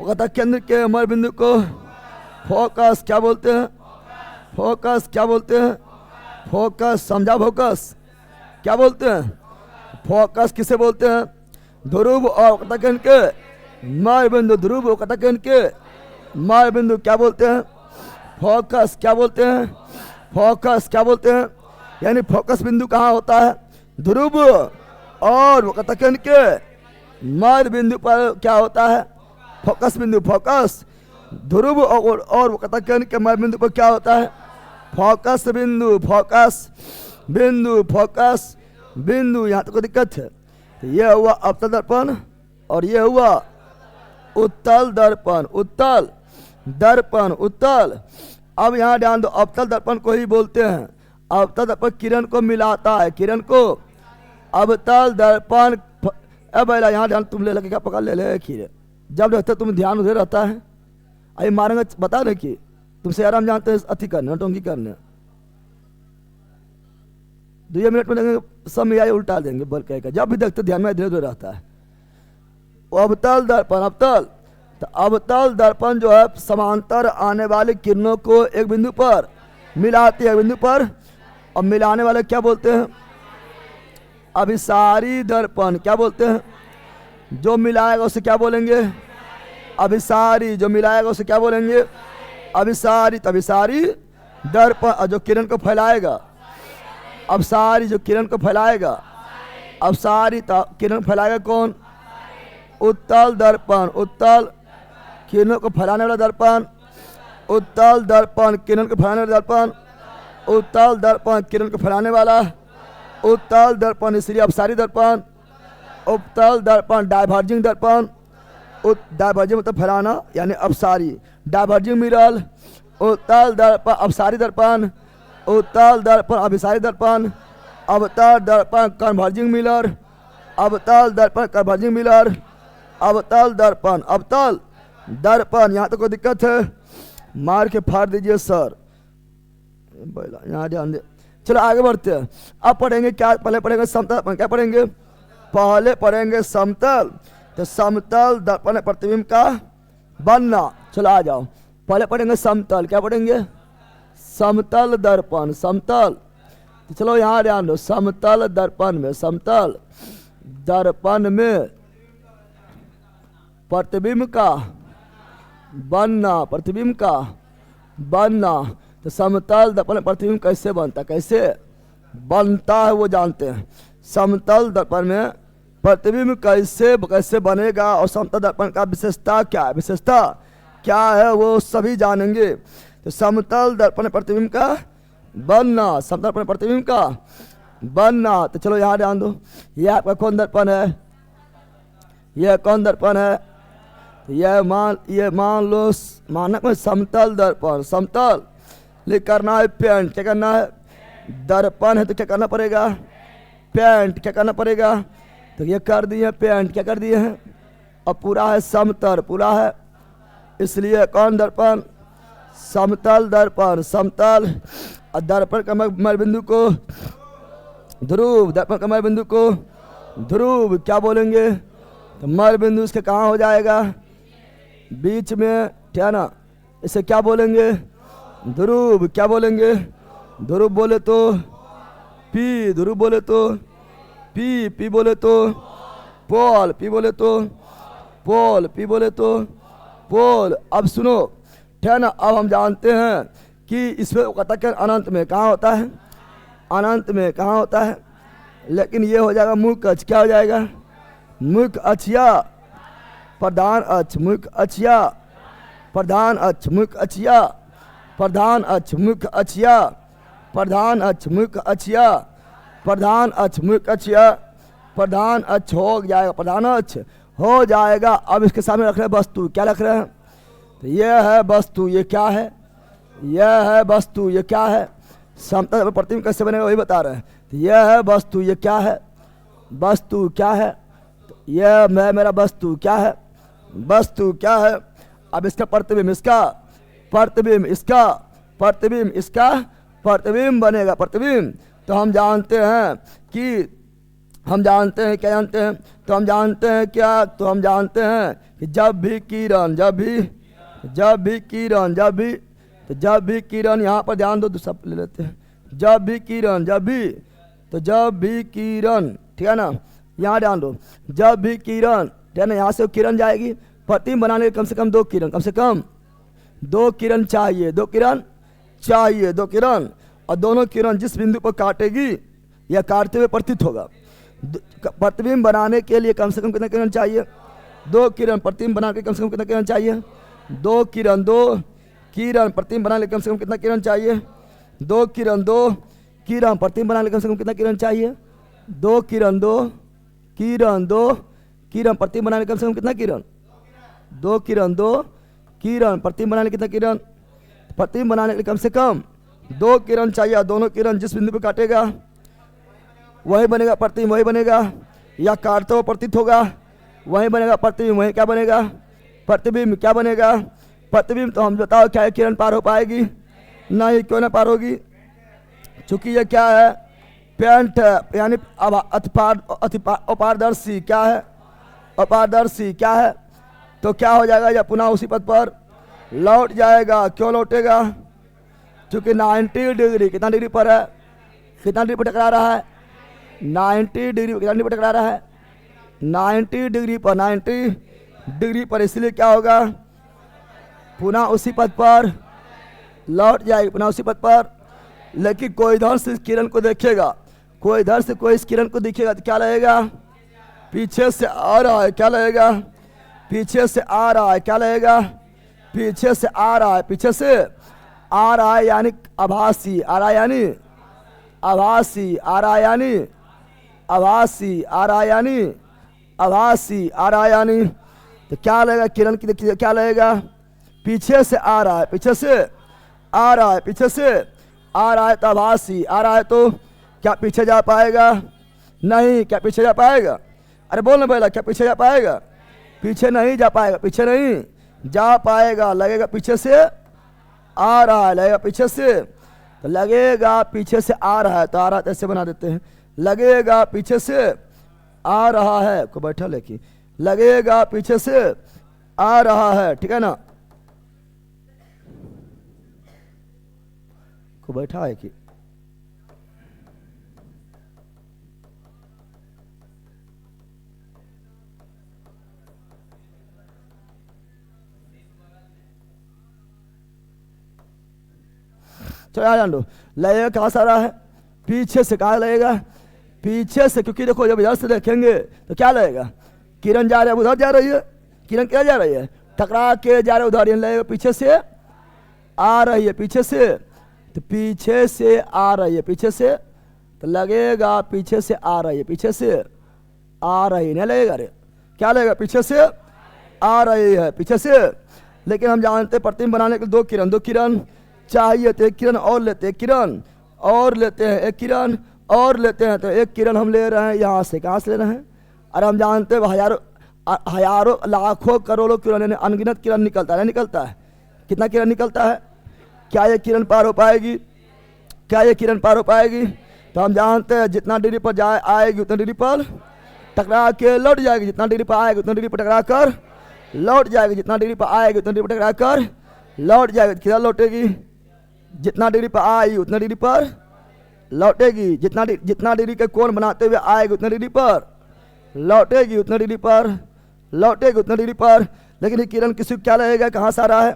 वक्रता केंद्र के मध्य बिंदु को फोकस। क्या बोलते हैं? फोकस। क्या बोलते हैं? फोकस। समझा? फोकस क्या बोलते हैं? फोकस किसे बोलते हैं? ध्रुव और वक्रता केंद्र के मध्य बिंदु, ध्रुव और वक्रता केंद्र के मध्य बिंदु क्या बोलते हैं? फोकस। क्या बोलते हैं? फोकस। क्या बोलते हैं? यानी फोकस बिंदु कहाँ होता है? ध्रुव और वक्रता केंद्र के मध्य बिंदु पर क्या होता है? फोकस बिंदु। फोकस। ध्रुव और वक्रता केंद्र के मध्य बिंदु पर क्या होता है? फोकस बिंदु, फोकस बिंदु, फोकस बिंदु। यहाँ तक कोई दिक्कत है? यह हुआ अवतल दर्पण और यह हुआ उत्तल दर्पण। उत्तल दर्पण उत्तल। अब यहाँ ध्यान दो, अवतल दर्पण को ही बोलते हैं। अवतल दर्पण किरण को मिलाता है, किरण को। अवतल दर्पण अब यहाँ ध्यान, तुम ले लगे क्या पकड़ ले खीरे, जब रहते तुम ध्यान उधर रहता है। अभी मारेंगे बता रहे कि तुमसे आराम जानते हैं अति करने टोंगी करने, 2 मिनट में देंगे सब में उल्टा देंगे बोल कहेगा, जब भी देखते ध्यान में इधर उधर रहता है। अवतल दर्पण, अवतल तो अवतल दर्पण जो है समांतर आने वाली किरणों को एक बिंदु पर मिलाती है, बिंदु पर। और मिलाने वाले क्या बोलते हैं? अभिसारी दर्पण। क्या बोलते हैं? जो मिलाएगा उसे क्या बोलेंगे? अभिसारी। जो मिलाएगा उसे क्या बोलेंगे? अभिसारी। तो अभिसारी दर्पण जो किरण को फैलाएगा, अवसारी जो किरण को फैलाएगा, अवसारी किरण फैलाएगा कौन? उत्तल दर्पण। उत्तल किरणों को फैलाने वाला दर्पण, उत्तल दर्पण किरण को फैलाने वाला दर्पण, उत्तल दर्पण किरण को फैलाने वाला, उत्तल दर्पण इसलिए अवसारी दर्पण। उत्तल दर्पण डाइवर्जिंग दर्पण, डाइवर्जिंग मतलब फैलाना यानी अवसारी, डाइवर्जिंग मिरर। उत्तल दर्पण अवसारी दर्पण, उत्तल दर्पण अभिसारी दर्पण, अवतल दर्पण कन्वर्जिंग मिरर, अवतल दर्पण कन्वर्जिंग मिरर, अवतल दर्पण। अवतल दर्पण यहाँ तो कोई दिक्कत है? मार के फाड़ दीजिए सर, यहाँ ध्यान दे। चलो आगे बढ़ते हैं। अब पढ़ेंगे क्या? पहले पढ़ेंगे समतल। क्या पढ़ेंगे? पहले पढ़ेंगे समतल। तो समतल दर्पण प्रतिबिंब का बनना। चलो आ जाओ, पहले पढ़ेंगे समतल। क्या पढ़ेंगे? समतल दर्पण। समतल तो चलो यहाँ ध्यान दो, समतल दर्पण में, समतल दर्पण में प्रतिबिंब का बनना, प्रतिबिंब का बनना। तो समतल दर्पण प्रतिबिंब कैसे बनता, कैसे बनता है वो जानते हैं। समतल दर्पण में प्रतिबिंब कैसे कैसे बनेगा और समतल दर्पण का विशेषता क्या है, विशेषता क्या है वो सभी जानेंगे। तो समतल दर्पण प्रतिबिंब का बनना, समतल दर्पण प्रतिबिंब का बनना। तो चलो यहाँ ध्यान दो, ये आपका कौन दर्पण है? यह कौन दर्पण है? ये मान लो मानक में समतल दर्पण। समतल लिख करना है पेंट। क्या करना है? दर्पण है तो क्या करना पड़ेगा? पेंट। क्या करना पड़ेगा? तो ये कर दिए पेंट। क्या कर दिए हैं? अब पूरा है समतल, पूरा है इसलिए कौन दर्पण? समतल दर्पण। समतल दर्पण का मध्य बिंदु को ध्रुव, दर्पण का मध्य बिंदु को ध्रुव। क्या बोलेंगे? तो मध्य बिंदु इसके कहाँ हो जाएगा? बीच में, क्या ना? इसे क्या बोलेंगे? ध्रुव। क्या बोलेंगे? ध्रुव बोले तो पी, ध्रुव बोले तो पी, पी बोले तो पोल, पी बोले तो पोल, पी बोले तो पोल। अब सुनो, ठीक है ना? अब हम जानते हैं कि इसमें कटक अनंत में कहाँ होता है? अनंत में कहाँ होता है? लेकिन ये हो जाएगा मुख्य अक्ष। क्या हो जाएगा? मुख्य अक्षिया प्रधान अक्ष, मुख्य अक्षिया प्रधान अक्ष, मुख्य अक्षिया प्रधान अक्ष, मुख्य अक्षिया प्रधान अक्ष, मुख्य अक्षिया प्रधान अक्ष, मुख्य अक्षिया प्रधान अक्ष हो जाएगा, प्रधान अक्ष हो जाएगा। अब इसके सामने रख रहे हैं वस्तु। क्या रख रहे हैं? तो यह है वस्तु। ये क्या है? यह है वस्तु। ये क्या है? समतल प्रतिबिंब कैसे बनेगा वही बता रहे हैं। तो यह है वस्तु। ये क्या है? वस्तु क्या है? तो यह मेरा वस्तु क्या है? वस्तु क्या है? अब इसका प्रतिबिंब, इसका प्रतिबिंब, इसका प्रतिबिंब, इसका प्रतिबिंब बनेगा, प्रतिबिंब। तो हम जानते हैं कि हम जानते हैं क्या जानते हैं? तो हम जानते हैं क्या? तो हम जानते हैं कि जब भी किरण, जब भी किरण, जब भी किरण, यहाँ पर ध्यान दो, दूसरा ले लेते हैं। जब भी किरण, जब भी किरण, ठीक है ना? यहाँ ध्यान दो, जब भी किरण, ठीक है ना? यहाँ से किरण जाएगी, प्रतिबिंब बनाने के कम से कम 2 किरण, कम से कम 2 किरण चाहिए, 2 किरण चाहिए, 2 किरण। और दोनों किरण जिस बिंदु पर काटेगी या काटते हुए प्रतीत होगा। प्रतिबिंब बनाने के लिए कम से कम कितना किरण चाहिए? 2 किरण। प्रतिबिंब बनाने के कम से कम कितना किरण चाहिए? 2 किरण। 2 किरण प्रतिबिंब बनाने के कम से कम कितना किरण चाहिए? 2 किरण। 2 किरण प्रतिबिंब बनाने के कम से कम कितना किरण चाहिए? 2 किरण। 2 किरण। 2 किरण प्रतिबिंब बनाने के कम से कम कितना किरण? 2 किरण। 2 किरण। प्रतिबिंब बनाने कितना किरण? प्रतिबिंब बनाने के लिए कम से कम 2 किरण चाहिए। दोनों किरण जिस बिंदु पे काटेगा वही बनेगा प्रतिबिंब, वही बनेगा, या काटते हुए प्रतीत होगा वही बनेगा प्रतिबिंब, वही क्या बनेगा? प्रतिबिंब। क्या बनेगा? प्रतिबिंब। तो हम बताओ क्या किरण पार हो पाएगी? नहीं, क्यों ना पार होगी? चूंकि ये क्या है? पेंट है, यानी अपारदर्शी। क्या है? अपारदर्शी। क्या है? तो क्या हो जाएगा? या पुनः उसी पद पर लौट जाएगा। क्यों लौटेगा? चूंकि 90 डिग्री कितना डिग्री पर है? कितना डिग्री पर टकरा रहा है? 90 डिग्री। कितना डिग्री पर टकरा रहा है? 90 डिग्री पर। 90 डिग्री पर, इसलिए क्या होगा? पुनः उसी पद पर लौट जाएगी, पुनः उसी पद पर। लेकिन कोई इधर से इस किरण को देखेगा, कोई इधर से कोई इस किरण को दिखेगा तो क्या लगेगा? पीछे से आ रहा है। क्या लगेगा? पीछे से आ रहा है। क्या लगेगा? पीछे से आ रहा है। पीछे से आ रहा है यानी आभासी। आ रहा है यानी आभासी। आ रहा है यानी आभासी। आ रहा है यानी आभासी। आ रहा है यानी, तो क्या लगेगा? किरण की देखिए क्या लगेगा? पीछे से आ रहा है। पीछे से आ रहा है। पीछे से आ रहा है तो आभासी। आ रहा है तो क्या पीछे जा पाएगा? नहीं। क्या पीछे जा पाएगा? अरे बोलना पहला, क्या पीछे जा पाएगा? पीछे नहीं जा पाएगा। पीछे नहीं जा पाएगा। लगेगा पीछे से आ रहा है। लगेगा पीछे से, तो लगेगा पीछे से आ रहा है। तो आ रहा है ऐसे बना देते हैं, लगेगा पीछे से आ रहा है। को बैठा लेकिन लगेगा पीछे से आ रहा है। ठीक है ना? को बैठा है कि चलो यार जान लो। लगेगा कहाँ से आ रहा है? पीछे से। कहाँ लगेगा? पीछे से। क्योंकि देखो जब इधर से देखेंगे तो क्या लगेगा? किरण जा रही है, उधर जा रही है। किरण क्या जा रही है? टकरा के जा रही है उधर। लगेगा पीछे से आ रही है। पीछे से, तो पीछे से आ रही है। पीछे से, तो लगेगा पीछे से आ रही है। पीछे से आ रही है। नहीं लगेगा? रे क्या लगेगा? पीछे से आ रही है। पीछे से। लेकिन हम जानते हैं प्रतिबिंब बनाने के लिए 2 किरण, 2 किरण चाहिए। तो 1 किरण और लेते हैं, 1 किरण और लेते हैं, 1 किरण और लेते हैं। तो 1 किरण हम ले रहे हैं यहाँ से। कहाँ से ले रहे हैं? अरे हम जानते हैं हजारों लाखों करोड़ों किरण, अनगिनत किरण निकलता है। निकलता है। कितना किरण निकलता है? क्या ये किरण पार हो पाएगी? क्या ये किरण पार हो पाएगी? तो हम जानते हैं जितना डिग्री पर जाए आएगी उतना डिग्री पर टकरा के लौट जाएगी। जितना डिग्री पर आएगी उतना डिग्री पर टकरा कर लौट जाएगी। जितना डिग्री पर आएगी उतना डिग्री पर टकरा कर लौट जाएगी। किधर लौटेगी? जितना डिग्री पर आई उतना डिग्री पर लौटेगी। जितना डिग्री के कोण बनाते हुए आएगी उतना डिग्री पर लौटेगी। उतना डिग्री पर लौटेगी। उतना डिग्री पर। लेकिन ये किरण किसी को क्या लगेगा? कहाँ से आ रहा है?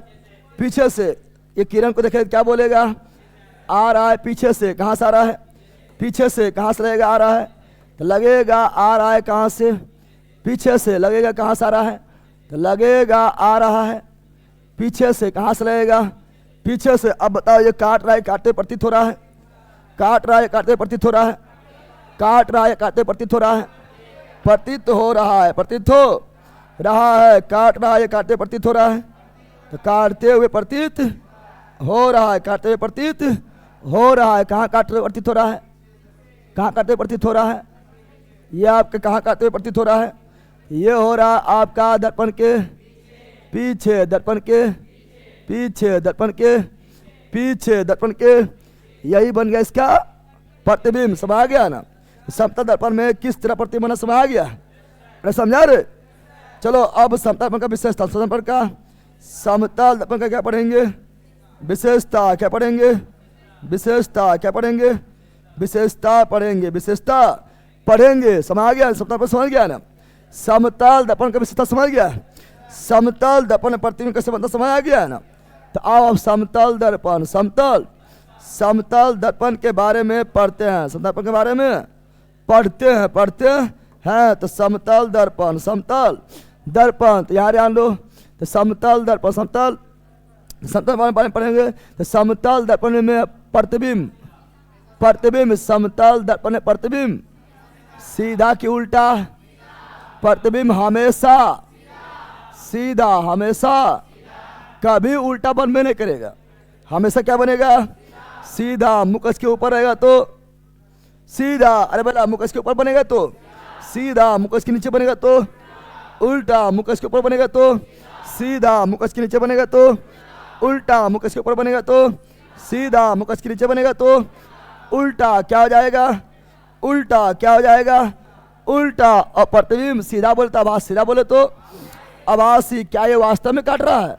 पीछे से। ये किरण को देखे क्या बोलेगा? आ रहा है पीछे से। कहाँ से आ रहा है? पीछे से। कहाँ से लगेगा? आ रहा है, तो लगेगा आ रहा है कहाँ से? पीछे से। लगेगा कहाँ से आ रहा है? तो लगेगा आ रहा है पीछे से। कहाँ से लगेगा? पीछे से। अब बताओ ये काट रहा है, काटते प्रतीत हो रहा है? काट रहा है, काटते प्रतीत हो रहा है? काट रहा है, काटते प्रतीत हो रहा है? प्रतीत हो रहा है। प्रतीत हो रहा है। काट रहा है, काटते प्रतीत हो रहा है? तो काटते हुए प्रतीत हो रहा है। काटते हुए प्रतीत हो रहा है। कहाँ काटते हुए प्रतीत हो रहा है? कहाँ काटते हुए प्रतीत हो रहा है? ये आपके कहाँ काटते हुए प्रतीत हो रहा है? ये हो रहा आपका दर्पण के पीछे। दर्पण के पीछे। दर्पण के पीछे। दर्पण के। यही बन गया इसका प्रतिबिंब। समझ आ गया ना? समतल दर्पण में किस तरह प्रतिबिंब बना, समझ आ गया? अरे समझा रे? चलो अब समतल दर्पण का विशेषता। दर्पण का समतल दर्पण का क्या पढ़ेंगे? विशेषता। क्या पढ़ेंगे? विशेषता। क्या पढ़ेंगे? विशेषता पढ़ेंगे। विशेषता पढ़ेंगे। समझ आ गया? समतल दर्पण समझ गया ना? समतल दर्पण का विशेषता समझ गया? समतल दर्पण प्रतिबिंब कैसे बनता समझ आ गया ना? तो आओ अब समतल दर्पण, समतल दर्पण के बारे में पढ़ते हैं। समतल दर्पण के बारे में पढ़ते हैं। तो समतल दर्पण, समतल दर्पण। तो यहाँ ध्यान दो। तो समतल दर्पण, समतल बारे में पढ़ेंगे। तो समतल दर्पण में प्रतिबिंब, समतल दर्पण में प्रतिबिंब सीधा कि उल्टा? प्रतिबिंब हमेशा सीधा, हमेशा कभी उल्टा बनबे नहीं करेगा, हमेशा क्या बनेगा, सीधा। मुकस के ऊपर रहेगा तो सीधा, अरे बोला मुकस के ऊपर बनेगा तो सीधा, मुकस के नीचे बनेगा तो उल्टा, मुकस के ऊपर बनेगा तो सीधा, मुकस के नीचे बनेगा तो उल्टा, मुकस के ऊपर बनेगा तो सीधा, मुकस के नीचे बनेगा तो उल्टा। क्या हो जाएगा, उल्टा। क्या हो जाएगा, उल्टा। और प्रतिबिंब सीधा बोलता, आभास सीधा बोले तो आभासी। क्या ये वास्तव में काट रहा है,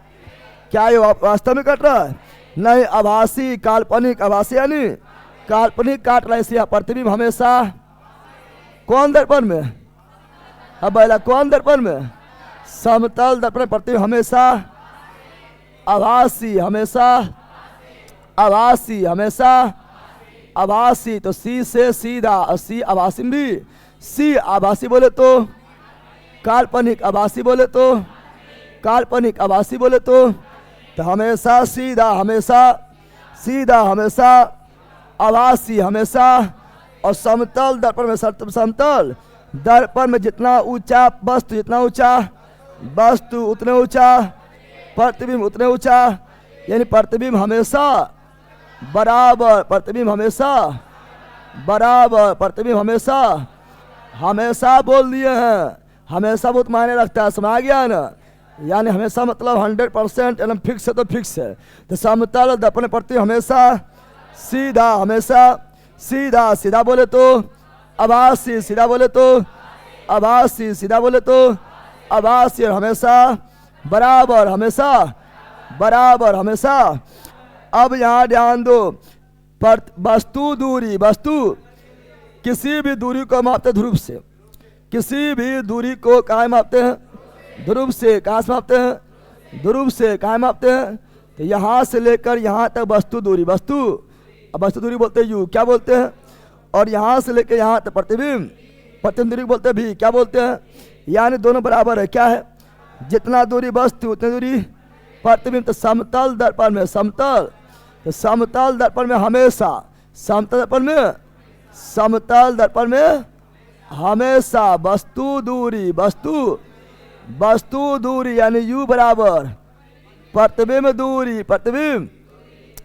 क्या ये वास्तव में काट रहा है, नहीं। आभासी काल्पनिक, आभासी यानी काल्पनिक काट रहा है। इसलिए प्रतिबिंब हमेशा कौन दर्पण में, अब पहला कौन दर्पण में, समतल दर्पण में प्रतिबिंब हमेशा आभासी, हमेशा आभासी, हमेशा आभासी। तो सी से सीधा, और सी आभासी भी, सी आभासी बोले तो काल्पनिक, आभासी बोले तो काल्पनिक, आभासी बोले तो हमेशा सीधा, हमेशा सीधा, हमेशा आभासी, हमेशा। और समतल दर्पण में, समतल दर्पण में जितना ऊंचा वस्तु, जितना ऊंचा वस्तु उतने ऊंचा प्रतिबिंब, उतने ऊंचा। यानी प्रतिबिंब हमेशा बराबर, प्रतिबिंब हमेशा बराबर, प्रतिबिंब हमेशा, हमेशा बोल दिए हैं। हमेशा बहुत मायने रखता है, समझ गया ना। यानी हमेशा मतलब 100% एकदम फिक्स है तो फिक्स है। तो समतल दर्पण प्रतिबिंब हमेशा सीधा, हमेशा सीधा, सीधा बोले तो आभासी, सीधा बोले तो आभासी, सीधा बोले तो आभासी। और हमेशा बराबर, हमेशा बराबर, हमेशा। अब यहाँ ध्यान दो, वस्तु दूरी, वस्तु किसी भी दूरी को मापते ध्रुव से, किसी भी दूरी को कहाँ मापते हैं, ध्रुव से। कहाँ से मापते हैं, ध्रुव से। कहाँ मापते हैं, तो यहाँ से लेकर यहाँ तक वस्तु दूरी, वस्तु, अब वस्तु दूरी बोलते हैं यू, क्या बोलते हैं। और यहाँ से लेकर यहाँ तक प्रतिबिंब, प्रतिबिंब दूरी बोलते हैं भी, क्या बोलते हैं। यानी दोनों बराबर है, क्या है, जितना दूरी वस्तु उतनी दूरी प्रतिबिंब। तो समतल दर्पण में, समतल, तो समतल दर्पण में हमेशा, समतल दर्पण में, समतल दर्पण में हमेशा वस्तु दूरी, वस्तु, वस्तु दूरी यानी यू बराबर प्रतिबिंब दूरी, प्रतिबिंब।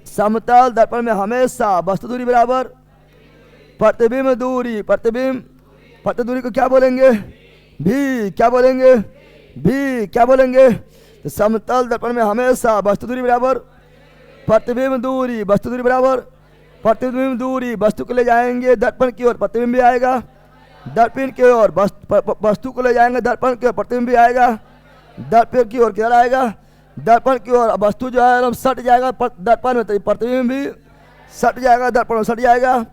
समतल दर्पण में हमेशा वस्तु दूरी बराबर प्रतिबिंब दूरी, प्रतिबिंब। प्रतिबिंब दूरी को क्या बोलेंगे, भी, क्या बोलेंगे, भी, क्या बोलेंगे। तो समतल दर्पण में हमेशा वस्तु दूरी बराबर प्रतिबिंब दूरी, वस्तु दूरी बराबर प्रतिबिंब दूरी। वस्तु को ले जाएंगे दर्पण की ओर, प्रतिबिंब भी आएगा। दर्पण की ओर वस्तु को ले जाएंगे दर्पण की ओर, प्रतिबिंब भी आएगा। दर्पण की ओर क्या आएगा, दर्पण की ओर। वस्तु जो है एकदम सट जाएगा दर्पण में, तो प्रतिबिंब भी सट जाएगा दर्पण में, सट जाएगा।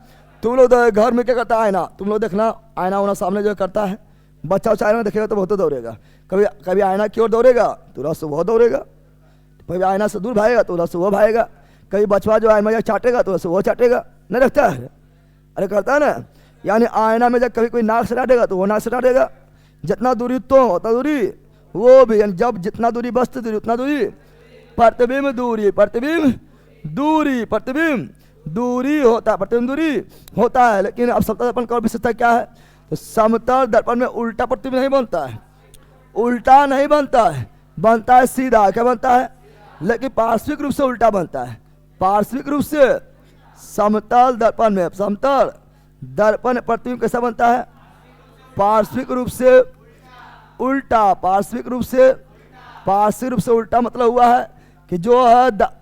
तुम लोग घर में क्या करता है, आईना, तुम लोग देखना, आईना वाना सामने जो करता है, बच्चा उच्चा आईना देखेगा तो बहुत दौड़ेगा। कभी कभी आईना की ओर दौड़ेगा तो रस वो दौड़ेगा, कभी आईना से दूर भागेगा तो रस वो भागेगा। कभी बचवा जो आईना चाटेगा तो रस वो चाटेगा, नहीं रखता है, अरे करता है ना। यानी आईना में जब कभी कोई नाक से डाटेगा तो वो नाक से डाटेगा। जितना दूरी तो उतना दूरी वो भी, यानी जब जितना दूरी वस्तु दूरी उतना दूरी प्रतिबिंब दूरी, प्रतिबिंब दूरी, प्रतिबिंब दूरी होता है, प्रतिबिंब दूरी होता है। लेकिन अब समतल दर्पण का और विशेषता क्या है, तो समतल दर्पण में उल्टा प्रतिबिंब नहीं बनता है, उल्टा नहीं बनता है, बनता है सीधा। क्या बनता है, लेकिन पार्श्विक रूप से उल्टा बनता है, पार्श्विक रूप से। समतल दर्पण में, समतल दर्पण प्रतिबिंब कैसा बनता है, पार्श्विक रूप से उल्टा, पार्श्विक रूप से, पार्श्विक रूप से उल्टा मतलब हुआ है कि जो है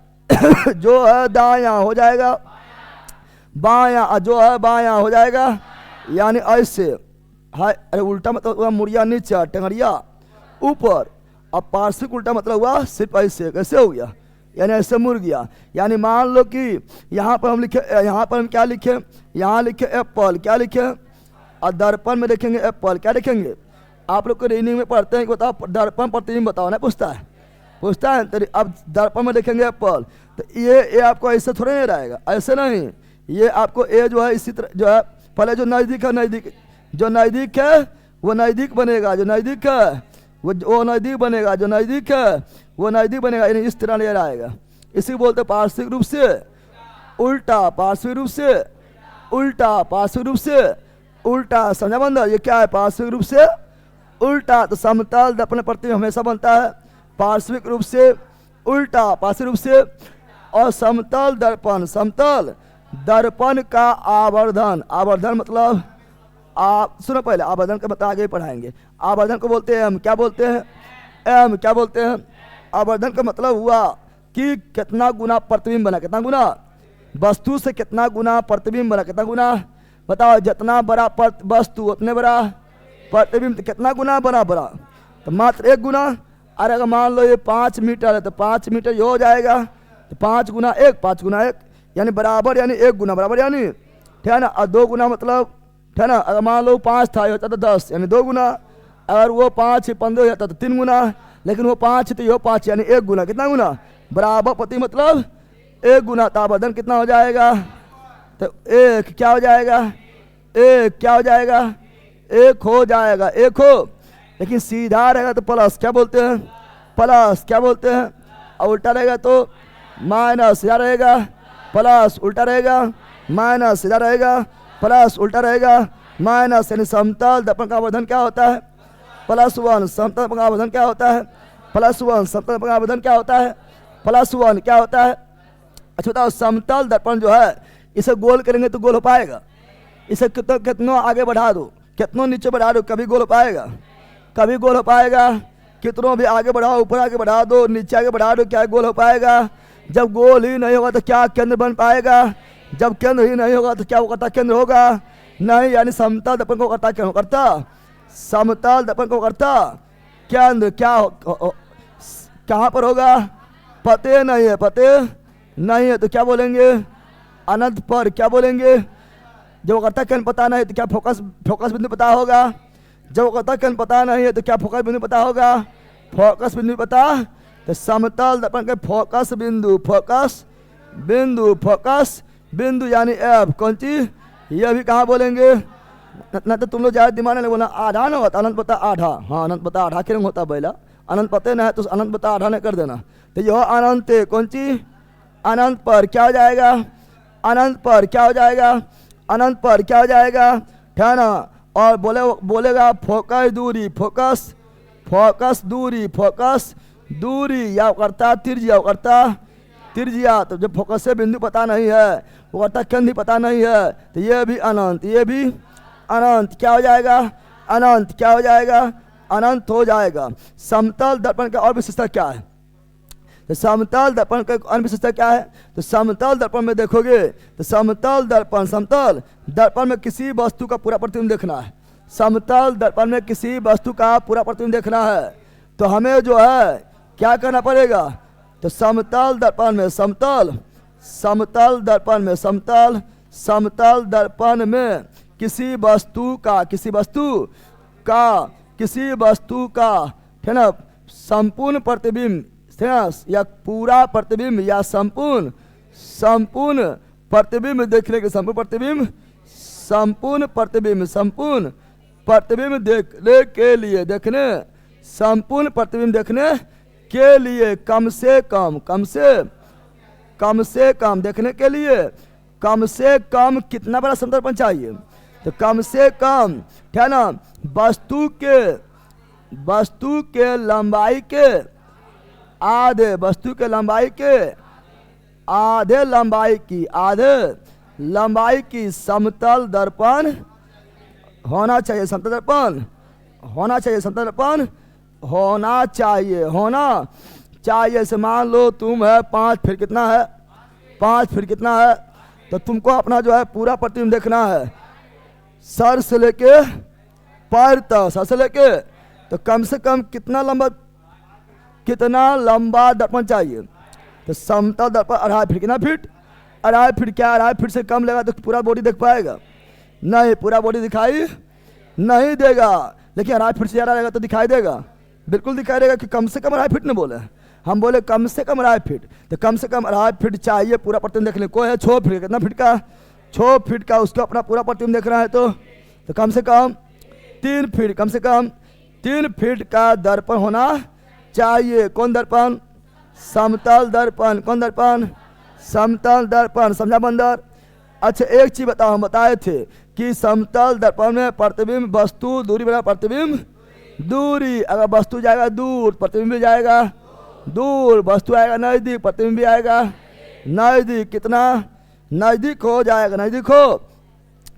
जो है दायां हो जाएगा बायां, जो है बायां हो जाएगा। यानी ऐसे है, अरे उल्टा मतलब हुआ मुड़िया नीचे, टंगड़िया ऊपर। अब पार्श्विक उल्टा मतलब हुआ सिर्फ ऐसे, कैसे हो गया, यानी ऐसे मुड़ गया। यानी मान लो कि यहाँ पर हम लिखे, यहाँ पर हम क्या लिखे, यहाँ लिखे एप्पल, क्या लिखे, और दर्पण में देखेंगे एप्पल, क्या लिखेंगे। आप लोग को रीडिंग में पढ़ते हैं कि बताओ दर्पण प्रतिबिंब बताओ ना, पूछता है, पूछता है। तो अब दर्पण में देखेंगे एप्पल, तो ये आपको ऐसे थोड़े नहीं रहेगा, ऐसे नहीं। ये आपको ए जो है इसी तरह जो है, पहले जो नज़दीक है, नज़दीक जो नज़दीक है वो नज़दीक बनेगा, जो नज़दीक है वो नज़दीक बनेगा, जो नज़दीक है वो नज़दीक बनेगा। यानी इस तरह ले आएगा। इसी बोलते पार्श्विक रूप से उल्टा, पार्श्विक रूप से उल्टा, पार्श्विक रूप से उल्टा। समझा बंदर, ये क्या है, पार्श्विक रूप से उल्टा। तो समतल दर्पण प्रतिबिंब हमेशा बनता है पार्श्विक रूप से उल्टा पार्श्व रूप से। और समतल दर्पण, समतल दर्पण का आवर्धन, आवर्धन मतलब आप सुनो पहले, आवर्धन का मतलब आगे पढ़ाएंगे। आवर्धन को बोलते हैं हम, क्या बोलते हैं? एम, क्या बोलते हैं? आवर्धन का मतलब हुआ कि कितना गुना प्रतिबिंब बना, कितना गुना वस्तु से कितना गुना प्रतिबिंब बना, कितना गुना बताओ। जितना बड़ा वस्तु उतने बड़ा प्रतिबिंब, तो कितना गुना बना बड़ा, तो मात्र 1 गुना। अरे अगर मान लो ये 5 मीटर है तो 5 मीटर ये हो जाएगा, तो 5 गुना 1, 5 गुना 1 यानी बराबर, यानी 1 गुना बराबर, यानी ठीक है ना। और 2 गुना मतलब ठीक है ना, अगर मान लो 5 था, ये होता तो 10 यानी 2 गुना। अगर वो 5 15 होता तो 3 गुना, लेकिन वो 5 तो ये 5 यानी 1 गुना, कितना गुना बराबर प्रति मतलब 1 गुना। तो आवर्धन कितना हो जाएगा? तो 1 क्या हो जाएगा? 1 क्या हो जाएगा? 1 हो जाएगा, 1 हो। लेकिन सीधा रहेगा तो प्लस, क्या बोलते हैं? प्लस, क्या बोलते हैं? और उल्टा रहेगा तो माइनस, सीधा रहेगा प्लस, उल्टा रहेगा माइनस, सीधा रहेगा प्लस, उल्टा रहेगा माइनस। यानी समतल दर्पण का आवर्धन क्या होता है? +1। समतल दर्पण का आवर्धन क्या होता है? +1। समतल दर्पण का आवर्धन क्या होता है? +1 क्या होता है? अच्छा बताओ, समतल दर्पण जो है इसे गोल करेंगे तो गोल हो पाएगा? इसे कितनों आगे बढ़ा दो, कितनों नीचे बढ़ा दो, कभी गोल हो पाएगा? कभी गोल हो पाएगा? कितनों भी आगे बढ़ाओ, ऊपर आगे बढ़ा दो, नीचे आगे बढ़ा दो, क्या गोल हो पाएगा? जब गोल ही नहीं होगा तो क्या केंद्र बन पाएगा? जब केंद्र ही नहीं होगा तो क्या वो करता केंद्र होगा? नहीं। यानी समतल दर्पण को करता क्या करता? समतल दर्पण को करता केंद्र। क्या कहाँ पर होगा? पते नहीं है, पते नहीं है तो क्या बोलेंगे? अनंत पर। क्या बोलेंगे? जब वो करता केंद्र पता नहीं तो क्या फोकस बिंदु पता होगा? जब वो करता केंद्र पता नहीं है तो क्या फोकस बिंदु पता होगा? फोकस बिंदु पता। तो समतल दर्पण के फोकस बिंदु, फोकस बिंदु, फोकस बिंदु यानी एफ। कौन चीज? ये भी कहाँ बोलेंगे? ना तो तुम लोग ज्यादा दिमाग नहीं बोलना, आधा ना होता, अनंत पता आधा। हाँ अनंत पता आधा क्यों होता पहला? अनंत पते ना है तो अनंत पता आधा नहीं कर देना। तो यह अनंत है, कौन चीज? अनंत पर क्या हो जाएगा? अनंत पर क्या हो जाएगा? अनंत पर क्या हो जाएगा? ठीक ना। और बोलेगा फोकस दूरी, फोकस, फोकस दूरी, फोकस दूरी या करता त्रिज्या, करता त्रिज्या। तो जब फोकस से बिंदु पता नहीं है, वो करता केंद्र पता नहीं है, तो ये भी अनंत, ये भी अनंत। क्या हो जाएगा? अनंत। क्या हो जाएगा? अनंत हो जाएगा। समतल दर्पण का और विशेषता क्या है? तो समतल दर्पण का अन्य विशेषता क्या है? तो समतल दर्पण में देखोगे तो समतल दर्पण, समतल दर्पण में किसी वस्तु का पूरा प्रतिबिंब देखना है। समतल दर्पण में किसी वस्तु का पूरा प्रतिबिंब देखना है तो हमें जो है क्या करना पड़ेगा? तो समतल दर्पण में, समतल, समतल दर्पण में, समतल, समतल दर्पण में किसी वस्तु का, किसी वस्तु का, किसी वस्तु का है ना संपूर्ण प्रतिबिंब या पूरा प्रतिबिंब या संपूर्ण, संपूर्ण प्रतिबिंब देखने के, संपूर्ण प्रतिबिंब, संपूर्ण प्रतिबिंब, संपूर्ण प्रतिबिंब देखने के लिए, देखने, संपूर्ण प्रतिबिंब देखने के लिए कम से कम, कम से कम देखने के लिए कम से कम कितना बड़ा समतल दर्पण चाहिए? तो कम से कम क्या ना वस्तु के लंबाई के आधे, वस्तु के लंबाई के आधे लंबाई की, आधे लंबाई की समतल दर्पण होना चाहिए। समतल दर्पण होना चाहिए, समतल दर्पण होना चाहिए, होना चाहिए। से मान लो तुम है 5 फीट, कितना है? 5 फीट कितना है? तो तुमको अपना जो है पूरा प्रतिबिंब देखना है सर से लेके पैर तक, सर से लेके, तो कम से कम कितना लंबा, कितना लंबा दर्पण चाहिए? तो समतल दर्पण 2.5 फीट, कितना फीट? 2.5 फीट। क्या 2.5 फीट से कम लेगा तो पूरा बॉडी देख पाएगा? नहीं, पूरा बॉडी दिखाई नहीं देगा। लेकिन 2.5 फीट से ज़्यादा रहेगा तो दिखाई देगा, बिल्कुल दिखाई देगा। कि कम से कम 2.5 फीट ने बोले, हम बोले कम से कम 2.5 फीट। तो कम से कम 2.5 फीट चाहिए पूरा प्रतिबिंब देखने। कोई है 6 फीट, कितना फीट का? 6 फीट का, उसको अपना पूरा प्रतिबिंब देखना है तो कम से कम 3 फीट, कम से कम 3 फीट का दर्पण होना चाहिए। कौन दर्पण? समतल दर्पण। कौन दर्पण? समतल दर्पण। समझा बंदर? अच्छा एक चीज बताओ, हम बताए थे कि समतल दर्पण में प्रतिबिंब वस्तु दूरी बराबर प्रतिबिंब दूरी। अगर वस्तु जाएगा दूर, प्रतिबिंब भी जाएगा दूर, वस्तु आएगा नजदीक, प्रतिबिंब भी आएगा नजदीक। कितना नजदीक हो जाएगा, नजदीक हो।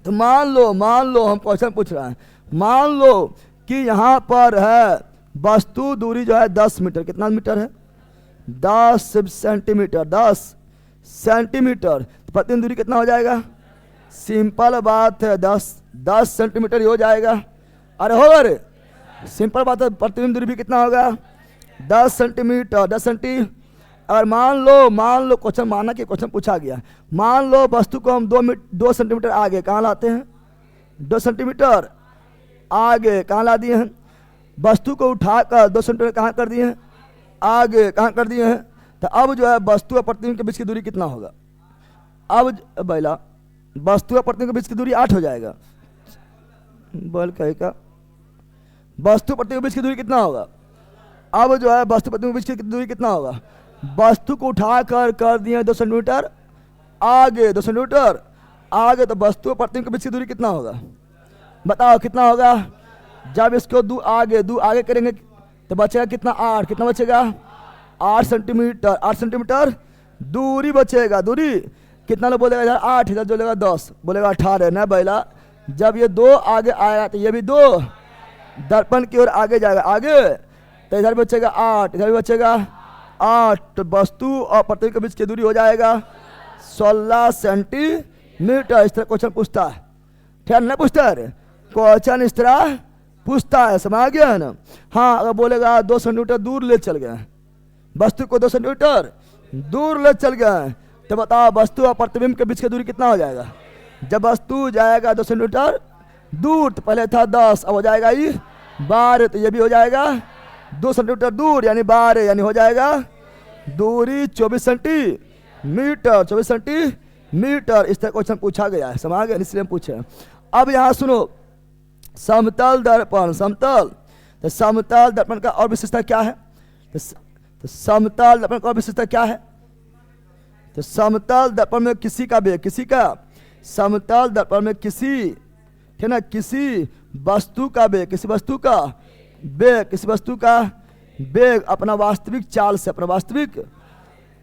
तो मान लो हम क्वेश्चन पूछ रहे हैं, मान लो कि यहाँ पर है वस्तु दूरी जो है 10 मीटर। कितना मीटर है? 10 सेंटीमीटर, 10 सेंटीमीटर। तो प्रतिबिंब दूरी कितना हो जाएगा? सिंपल बात है, 10 सेंटीमीटर ही हो जाएगा। अरे होगा रे, सिंपल बात है। प्रतिबिंब दूरी भी कितना होगा? 10 सेंटीमीटर, 10 सेंटी। अगर मान लो क्वेश्चन, माना कि क्वेश्चन पूछा गया, मान लो वस्तु को हम 2 सेंटीमीटर आगे कहाँ लाते हैं? 2 सेंटीमीटर आगे कहाँ ला दिए हैं? वस्तु को उठाकर 2 सेंटीमीटर कहाँ कर दिए हैं? आगे कहाँ कर दिए हैं? तो अब जो है वस्तु और प्रतिबिंब के बीच की दूरी कितना होगा? अब बैला वस्तु और प्रतिबिंब के बीच की दूरी 8 हो जाएगा। बोल कहे का वस्तु प्रतिबिंब के बीच की दूरी कितना होगा? अब जो है वस्तु प्रतिबिंब के बीच की दूरी कितना होगा? वस्तु को उठाकर कर दिए 2 सेंटीमीटर आगे, 2 सेंटीमीटर आगे, तो वस्तु और प्रतिबिंब के बीच की दूरी कितना होगा? बताओ कितना होगा? जब इसको दो आगे करेंगे तो बचेगा कितना? 8। कितना बचेगा? 8 सेंटीमीटर, 8 सेंटीमीटर दूरी बचेगा। दूरी कितना लोग बोलेगा? इधर 8, इधर जो बोलेगा 10, बोलेगा 18 ना बैला। जब ये 2 आगे आएगा तो ये भी 2 दर्पण की ओर आगे जाएगा, आगे, तो इधर बचेगा 8, इधर भी बचेगा 8। तो वस्तु और प्रतिबिंब के बीच की दूरी हो जाएगा 16 सेंटीमीटर। इस तरह क्वेश्चन पूछता है, ठीक है ना? पूछता है क्वेश्चन इस तरह पूछता है, समझ गया है ना? हाँ, अगर बोलेगा 2 सेंटीमीटर दूर ले चल गए, वस्तु को 2 सेंटीमीटर दूर ले चल गए, तो बताओ वस्तु और प्रतिबिंब के बीच की दूरी कितना हो जाएगा? जब वस्तु जाएगा 2 सेंटीमीटर दूर, तो पहले था 10, अब हो जाएगा ये 12, तो ये भी हो जाएगा 2 सेंटीमीटर दूर यानी 12, यानी हो जाएगा दूरी 24 सेंटीमीटर, 24 सेंटीमीटर। इस तरह क्वेश्चन पूछा गया है, समझ गया? इसलिए हम पूछे। अब यहाँ सुनो, समतल दर्पण, समतल, तो समतल दर्पण का और विशेषता क्या है? तो समतल दर्पण का और विशेषता क्या है? तो समतल दर्पण में किसी का वेग, किसी का, समतल दर्पण में किसी, ठीक ना, किसी वस्तु का वेग, किसी वस्तु का वेग, किसी वस्तु का वेग अपना वास्तविक चाल से, अपना वास्तविक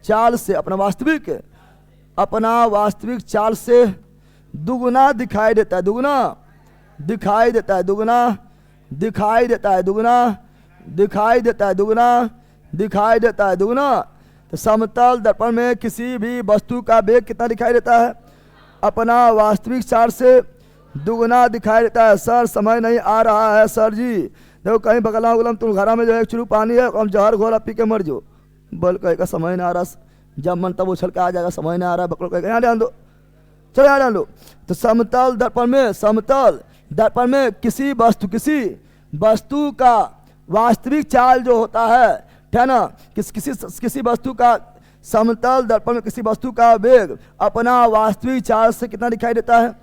चाल से, अपना वास्तविक चाल से दुगुना दिखाई देता है, दुगुना दिखाई देता है, दुगुना दिखाई देता है, दुगुना दिखाई देता है, दुगुना दिखाई देता है, दुगुना। तो समतल दर्पण में किसी भी वस्तु का वेग कितना दिखाई देता है? अपना वास्तविक चाल से दुगुना दिखाई देता है। सर समझ नहीं आ रहा है सर जी, देखो कहीं बगला उगलम तुम घरा में जो है चुरू पानी है, हम जहर घोरा पी के मर जो। बोल कहे का समझ नहीं आ रहा, जब मन तब उछल के आ जाएगा, समझ नहीं आ रहा, बकरो कहेगा यहाँ ध्यान दो, चलो यहाँ ध्यान दो। तो समतल दर्पण में, समतल दर्पण में किसी वस्तु का वास्तविक चाल जो होता है, ठीक है ना, किसी वस्तु का, समतल दर्पण में किसी वस्तु का वेग अपना वास्तविक चाल से कितना दिखाई देता है?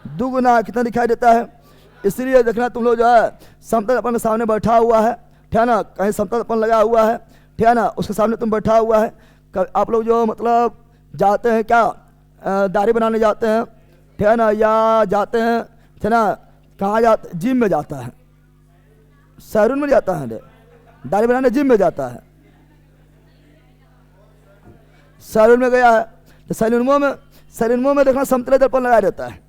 दुगुना। कितना दिखाई देता है? इसलिए देखना तुम लोग जो है समतल दर्पण के सामने बैठा हुआ है, ठीक है ना, कहीं समतल दर्पण लगा हुआ है, ठीक है ना, उसके सामने तुम बैठा हुआ है। आप लोग जो मतलब जाते हैं क्या, दाढ़ी बनाने जाते हैं, ठीक है ना, या जाते हैं, ठीक है ना, कहाँ जाते? जिम में जाता है, सैलून में जाता है, दाढ़ी बनाने जिम में जाता है, सैलून में गया है, तो सैलून में देखना समतल दर्पण लगाया रहता है।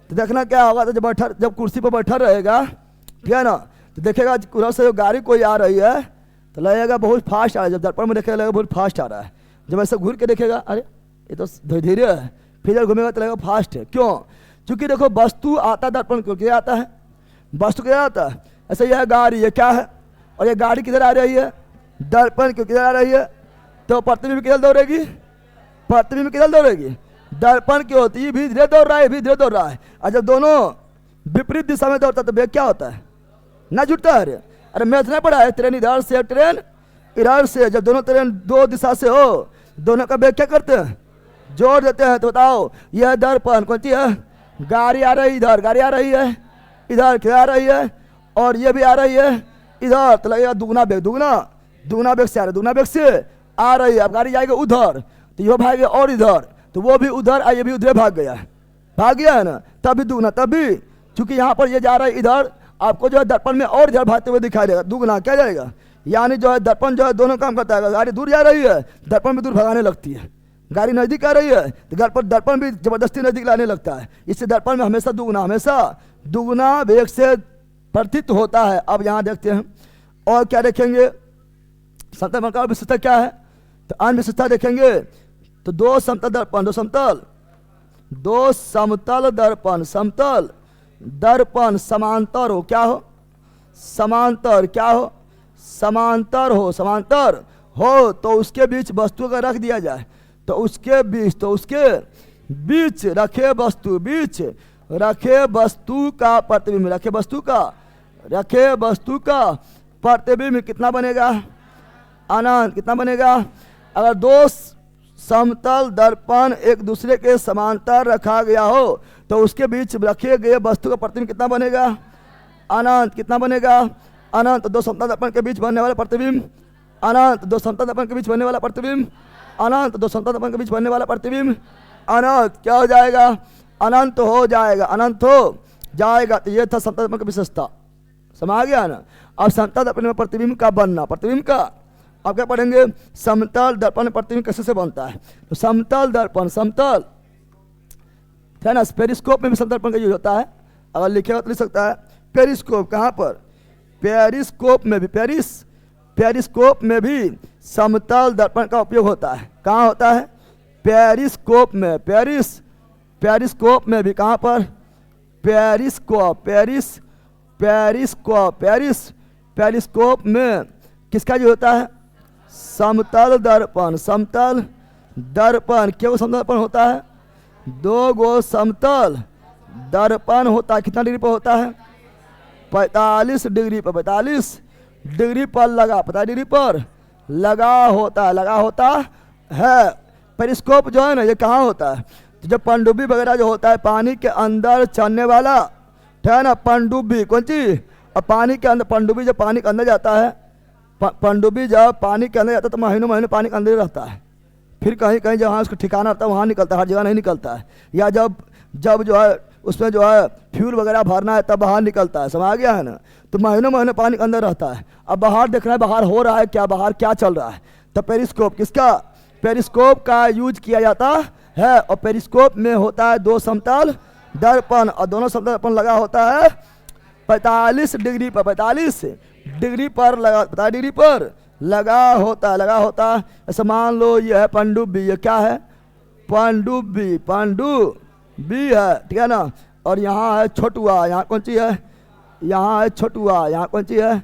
तो देखना क्या होगा, तो जब कुर्सी पर बैठा रहेगा, ठीक है ना, तो देखेगा उधर से जो गाड़ी कोई आ रही है तो लगेगा बहुत फास्ट आ रहा है, जब दर्पण में देखेगा लगेगा बहुत फास्ट आ रहा है। जब ऐसे घूर के देखेगा, अरे ये तो धीरे धीरे है, फिर जब घूमेगा तो लगेगा फास्ट है। क्यों? क्योंकि देखो वस्तु आता दर्पण क्यों क्या आता है? वस्तु क्या आता है? ऐसे यह गाड़ी, ये क्या है, और ये गाड़ी किधर आ रही है? दर्पण क्यों किधर आ रही है? तो प्रतिबिंब किधर दौड़ेगी? प्रतिबिंब किधर दौड़ेगी? दर्पण की होती है, भी धीरे दौड़ रहा है, भी धीरे दौड़ रहा है। और जब दोनों विपरीत दिशा में दौड़ता है तो वेग क्या होता है? ना जुटता है। अरे मैथ नहीं पढ़ा है, ट्रेन इधर से ट्रेन इधर से, जब दोनों ट्रेन 2 दिशा से हो, दोनों का वेग क्या करते हैं? जोड़ देते हैं। तो बताओ यह दर्पण कौन सी है? गाड़ी आ रही इधर, गाड़ी आ रही है इधर, क्या आ रही है, और ये भी आ रही है इधर, तो लगेगा दुगुना वेग, दुगुना वेग से आ रही है, दुगुना वेग से आ रही है। अब गाड़ी जाएगी उधर तो ये भागे और इधर, तो वो भी उधर और ये भी उधर भाग गया है ना, तभी दुगना, तभी क्योंकि यहाँ पर ये जा रहा है इधर, आपको जो है दर्पण में और इधर भागते हुए दिखाई देगा, दुगना क्या जाएगा? यानी जो है दर्पण जो है दोनों काम करता है। गाड़ी दूर जा रही है, दर्पण भी दूर भगाने लगती है। गाड़ी नज़दीक आ रही है तो दर्पण भी जबरदस्ती नज़दीक लाने लगता है। इससे दर्पण में हमेशा दुगुना वेग से प्रतीत होता है। अब यहाँ देखते हैं और क्या देखेंगे, समतल दर्पण का विशेषता क्या है, तो अन्य विशेषता देखेंगे तो दो समतल दर्पण, समतल दर्पण समांतर हो, क्या हो, समांतर, क्या हो, समांतर हो तो उसके बीच वस्तु का रख दिया जाए तो उसके बीच रखे वस्तु का प्रतिबिंब कितना बनेगा, अनंत। कितना बनेगा, अगर दो समतल दर्पण एक दूसरे के समांतर रखा गया हो तो उसके बीच रखे गए वस्तु का प्रतिबिंब कितना बनेगा, अनंत। कितना बनेगा, अनंत। दो समतल दर्पण के बीच बनने वाला प्रतिबिंब अनंत, दो समतल दर्पण के बीच बनने वाला प्रतिबिंब अनंत, दो समतल दर्पण के बीच बनने वाला प्रतिबिंब अनंत। क्या हो जाएगा, अनंत हो जाएगा। तो ये था समतल दर्पण की विशेषता, समझ गया ना। अब समतल दर्पण में प्रतिबिंब का बनना, प्रतिबिंब का अब क्या पढ़ेंगे, समतल दर्पण में प्रतिबिंब कैसे से बनता है। तो समतल दर्पण, समतल है ना, पेरिस्कोप में भी समतल दर्पण का यूज होता है। अगर लिखेगा तो लिख सकता है पेरिस्कोप, कहाँ पर, पेरिस्कोप में भी समतल दर्पण का उपयोग होता है। कहाँ होता है, पेरिस्कोप में, पेरिस्कोप में भी, कहाँ पर, पेरिस्कोप में किसका जो होता है, समतल दर्पण, क्यों समतल दर्पण होता है, दो गो समतल दर्पण होता है। कितना डिग्री पर होता है, 45 डिग्री पर, 45 डिग्री पर लगा, 45 डिग्री पर लगा होता है। पेरिस्कोप जो है ना, ये कहाँ होता है, तो जब पनडुब्बी वगैरह जो होता है, पानी के अंदर चलने वाला है ना, पनडुब्बी कौन चीज, और पानी के अंदर, पनडुब्बी जब पानी के अंदर जाता है, पनडुब्बी जब पानी के अंदर जाता है तो महीनों पानी के अंदर ही रहता है। फिर कहीं जहाँ उसको ठिकाना रहता है वहाँ निकलता है, हर जगह नहीं निकलता है। या जब जो है उसमें जो है फ्यूल वगैरह भरना है तब बाहर निकलता है, समझ गया है ना। तो महीनों पानी के अंदर रहता है। अब बाहर देख रहा है, बाहर हो रहा है क्या, बाहर क्या चल रहा है, तो पेरिस्कोप, किसका, पेरिस्कोप का यूज किया जाता है। और पेरिस्कोप में होता है दो समतल दर्पण, और दोनों समतल दर्पण लगा होता है 45 डिग्री पर, 45 डिग्री पर लगा होता है। ऐसा मान लो ये है पनडुब्बी, ये क्या है, पनडुब्बी है, ठीक है ना। और यहाँ है छोटुआ, यहाँ कौन सी है, यहाँ है छोटुआ, यहाँ कौन सी है,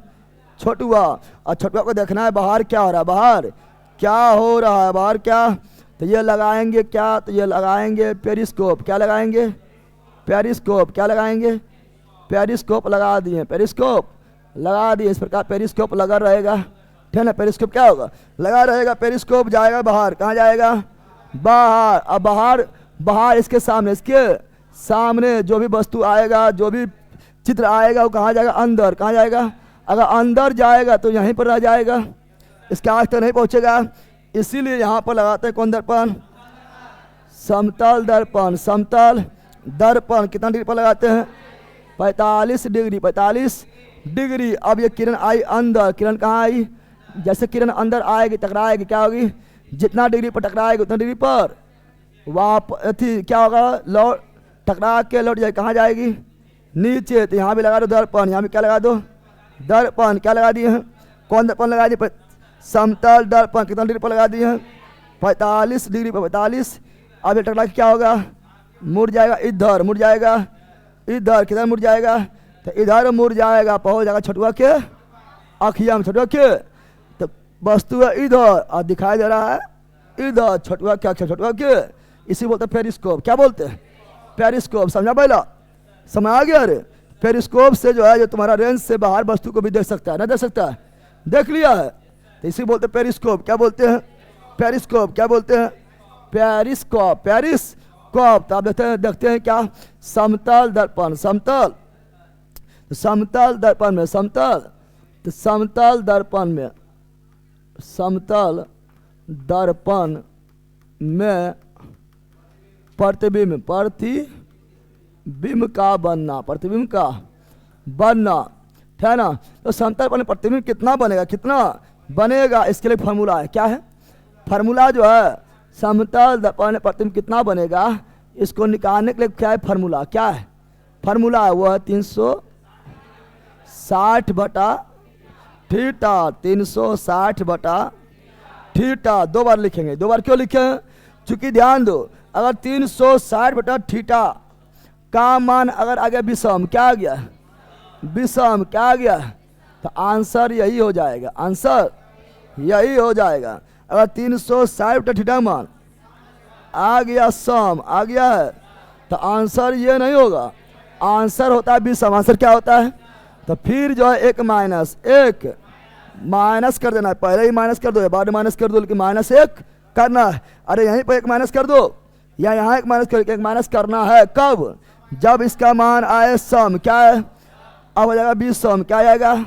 छोटुआ। और छोटुआ को देखना है बाहर क्या हो रहा है, बाहर क्या, तो ये लगाएंगे क्या, तो ये लगाएंगे पेरिस्कोप, क्या लगाएंगे, पेरिस्कोप लगा दिए, इस प्रकार पेरिस्कोप लगा रहेगा, ठीक है ना। पेरिस्कोप क्या होगा, लगा रहेगा, पेरिस्कोप जाएगा बाहर, कहाँ जाएगा, बाहर। अब बाहर इसके सामने जो भी वस्तु आएगा, जो भी चित्र आएगा वो कहाँ जाएगा, अंदर, कहाँ जाएगा, अगर अंदर जाएगा तो यहीं पर रह जाएगा, इसके आगे तक नहीं पहुँचेगा। इसीलिए यहाँ पर लगाते हैं कौन दर्पण, समतल दर्पण। कितना डिग्री पर लगाते हैं, 45 डिग्री। अब ये किरण आई अंदर, किरण कहाँ आई, जैसे किरण अंदर आएगी टकराएगी, क्या होगी, जितना डिग्री पर टकराएगी उतना डिग्री पर क्या होगा, लौट टकरा के लौट जाएगी, कहाँ जाएगी, नीचे। तो यहाँ भी लगा दो दर्पण, यहाँ भी क्या लगा दो, दर्पण। क्या लगा दिए हैं, कौन दर्पण लगा दिए, समतल दर्पण। कितना डिग्री पर लगा दिए हैं, 45 डिग्री पर, 45। अब ये टकरा के क्या होगा, मुड़ जाएगा, इधर मुड़ जाएगा, किधर मुड़ जाएगा, तो इधर मुड़ जाएगा, पहुँच जाएगा छोटुआ के अखिया में, छोटुआ के। तो वस्तु है इधर और दिखाई दे रहा है इधर, छोटुआ के अक्षर, छोटुआ के। इसी बोलते हैं पेरिस्कोप। क्या बोलते हैं, पेरिस्कोप। समझा पहला, समझ आ गया। अरे पेरिस्कोप से जो है, जो तुम्हारा रेंज से बाहर वस्तु को भी देख सकता है, ना देख सकता है, देख लिया है, तो इसी बोलते हैं पेरिस्कोप। क्या बोलते हैं, पेरिस्कोप। क्या बोलते हैं, पेरिस्कोप। तो आप देखते हैं क्या, समतल दर्पण, समतल दर्पण में, समतल दर्पण में प्रतिबिंब का बनना, ठीक है ना। तो समतल पर प्रतिबिंब कितना बनेगा, कितना बनेगा, इसके लिए फार्मूला है, क्या है फार्मूला जो है समतल दर्पण प्रतिबिंब कितना बनेगा, इसको निकालने के लिए क्या है फार्मूला, क्या है फार्मूला है वो है 360 बटा थीटा, 360 बटा थीटा। 2 बार लिखेंगे, 2 बार क्यों लिखे, चूंकि ध्यान दो अगर 360 बटा थीटा का मान अगर आ गया विषम, क्या आ गया विषम, क्या आ गया, तो आंसर यही हो जाएगा, आंसर यही हो जाएगा। अगर 360 बटा थीटा मान आ गया सम, आ गया है, तो आंसर ये नहीं होगा, आंसर होता है विषम। आंसर क्या होता है, तो फिर जो है एक माइनस कर देना है, पहले ही माइनस कर दो या बाद में माइनस कर दो, लेकिन -1 करना है। अरे यहीं पर एक माइनस कर दो या यहाँ एक माइनस कर, एक माइनस करना है कब, जब इसका मान आए सम, क्या है अब हो जाएगा विषम, क्या आएगा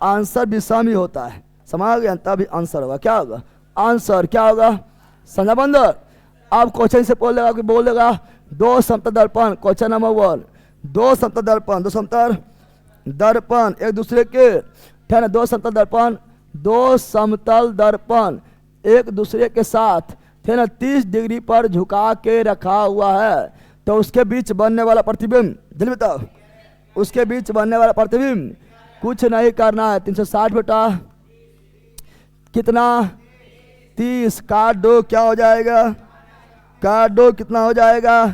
आंसर विषम ही होता है, समझ गया, तभी आंसर होगा, क्या होगा आंसर, क्या होगा समझा बंदर। अब क्वेश्चन से बोल देगा 2 समतल दर्पण, क्वेश्चन नंबर 1, 2 समतल दर्पण, 2 समतल दर्पण एक दूसरे के, ठीक है ना, 2 समतल दर्पण, 2 समतल दर्पण एक दूसरे के साथ, ठीक है ना, 30 डिग्री पर झुका के रखा हुआ है, तो उसके बीच बनने वाला प्रतिबिंब, जल्दी बताओ, उसके बीच बनने वाला प्रतिबिंब कुछ नहीं करना है, 360 बटा कितना 30 काट दो, क्या हो जाएगा, काट दो कितना हो जाएगा,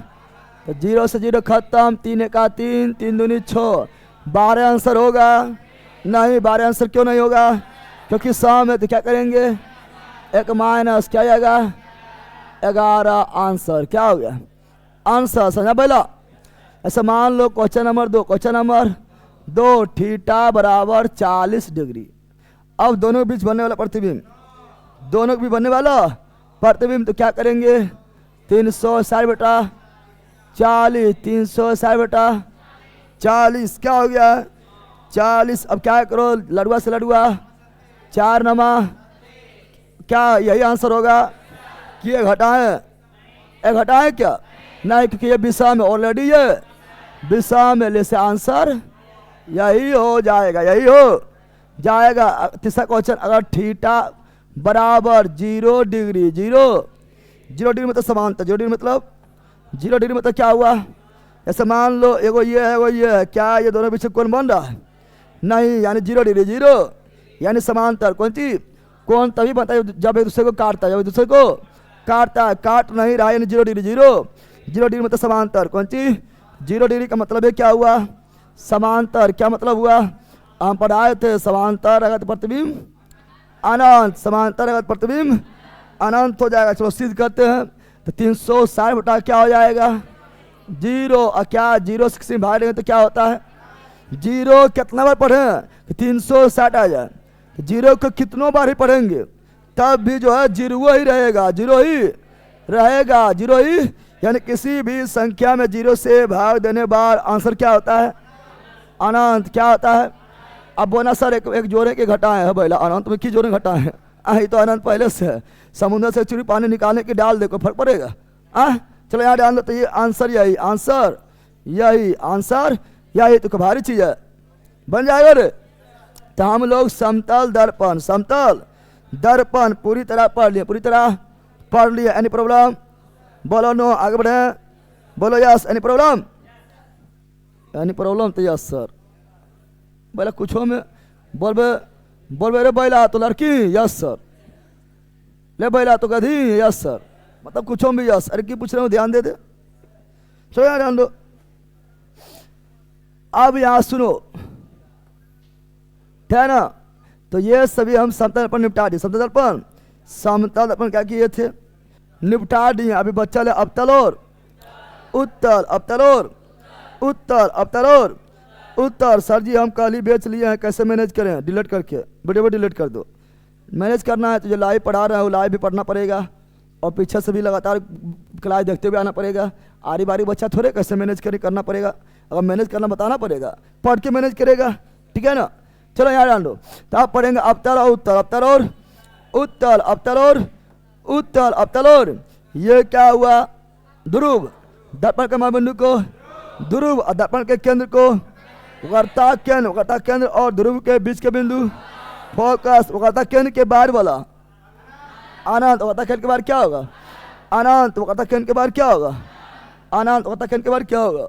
तो 0 से 0 खत्म, 3 एका 3, 3 दूनी 6, 12 आंसर होगा, नहीं 12 आंसर क्यों नहीं होगा, क्योंकि सम है, तो क्या करेंगे एक माइनस, क्या आएगा 11 आंसर, क्या हो गया आंसर, समझा पहला। ऐसा मान लो question number 2, question number 2 theta बराबर 40 डिग्री। अब दोनों के बीच बनने वाला प्रतिबिंब, दोनों के बीच बनने वाला प्रतिबिंब, तो क्या करेंगे 360 बटा 40, 360 बटा 40, क्या हो गया 40। अब क्या करो लड़ुआ से लड़ुआ 4 नमा, क्या यही आंसर होगा कि ये घटाएं, एक घटाएं क्या नहीं, क्योंकि ये विषम है ऑलरेडी, ये विषम है, से आंसर यही हो जाएगा, यही हो जाएगा। तीसरा क्वेश्चन, अगर थीटा बराबर 0 डिग्री, 0 डिग्री मतलब समांतर, 0 डिग्री मतलब 0 डिग्री मतलब क्या हुआ, ऐसे मान लो एगो ये है एगो ये है, क्या ये दोनों बीच कौन बन रहा है, नहीं, यानी 0 डिग्री 0 यानी समांतर। कौन चीज, कौन तभी बनता है जब एक दूसरे को काटता है, जब एक दूसरे को काटता है, काट नहीं रहा यानी 0 डिग्री 0 डिग्री मतलब समांतर। कौन चीज 0 डिग्री का मतलब है क्या हुआ समांतर, क्या मतलब हुआ, हम पढ़ाए थे समांतर अगर प्रतिबिंब अनंत, समांतर अगर प्रतिबिंब अनंत हो जाएगा। चलो सिद्ध करते हैं, तो 360 बटा क्या हो जाएगा 0, और क्या 0 से किसी भाग देंगे तो क्या होता है 0, कितना बार पढ़े 360 आ जाए, 0 को कितनों बार ही पढ़ेंगे तब भी जो है 0 ही रहेगा, 0 ही रहेगा, 0 ही, यानी किसी भी संख्या में 0 से भाग देने बार आंसर क्या होता है अनंत, क्या होता है। अब बोना सर एक जोड़े के घटाए है पहला, अनंत में की जोड़े घटाए हैं, आई तो अनंत पहले से है, समुद्र से चूरी पानी निकालने की डाल देखो फर्क पड़ेगा, चलो यहाँ डाल दो, तो ये आंसर यही, आंसर यही, आंसर यही, तो भारी चीज है बन जाएगा रे। तो हम लोग समतल दर्पण, समतल दर्पण पूरी तरह पढ़ लिए, पूरी तरह पढ़ लिए, एनी प्रॉब्लम, बोलो नो, आगे बढ़े, बोलो yes, any problem, any problem, तो यस सर, बोला कुछ में बोल रे बैला तो लड़की, यस सर, ले बैला तो गधी, यस सर, मतलब कुछ भी यस, अरे की पूछ रहे हो ध्यान दे दे, चलो यार ध्यान दो। अब यहाँ सुनो, ठीक है ना, तो ये सभी हम समतल दर्पण निपटा दिए, समतल दर्पण, समतल दर्पण क्या किए थे निपटा दिए। अभी बच्चा ले अवतल और उत्तल, अवतल और उत्तल, अवतल और उत्तर। सर जी हम कल ही बेच लिए हैं, कैसे मैनेज करें, डिलीट करके वीडियो डिलीट कर दो। मैनेज करना है तो जो लाइव पढ़ा रहा है वो लाइव भी पढ़ना पड़ेगा, और पीछे से भी लगातार क्लास देखते हुए आना पड़ेगा। आरी बारी बच्चा थोड़े कैसे मैनेज करना पड़ेगा, अगर मैनेज करना बताना पड़ेगा, पढ़ के मैनेज करेगा, ठीक है ना। चलो यहाँ डाल दो, तो आप पढ़ेंगे अवतल और उत्तल, अवतल और उत्तल, अवतल और उत्तल, अवतल और, ये क्या हुआ ध्रुव, दर्पण के मापबिंदु को ध्रुव, और दर्पण के केंद्र को वक्रता केंद्र और ध्रुव के बीच के बिंदु फोकस। वक्रता केंद्र के बाहर वाला अनंत। वक्रता केंद्र के बाहर क्या होगा? अनंत। वक्रता केंद्र के बाहर क्या होगा? अनंत। वक्रता केंद्र के बाहर क्या होगा?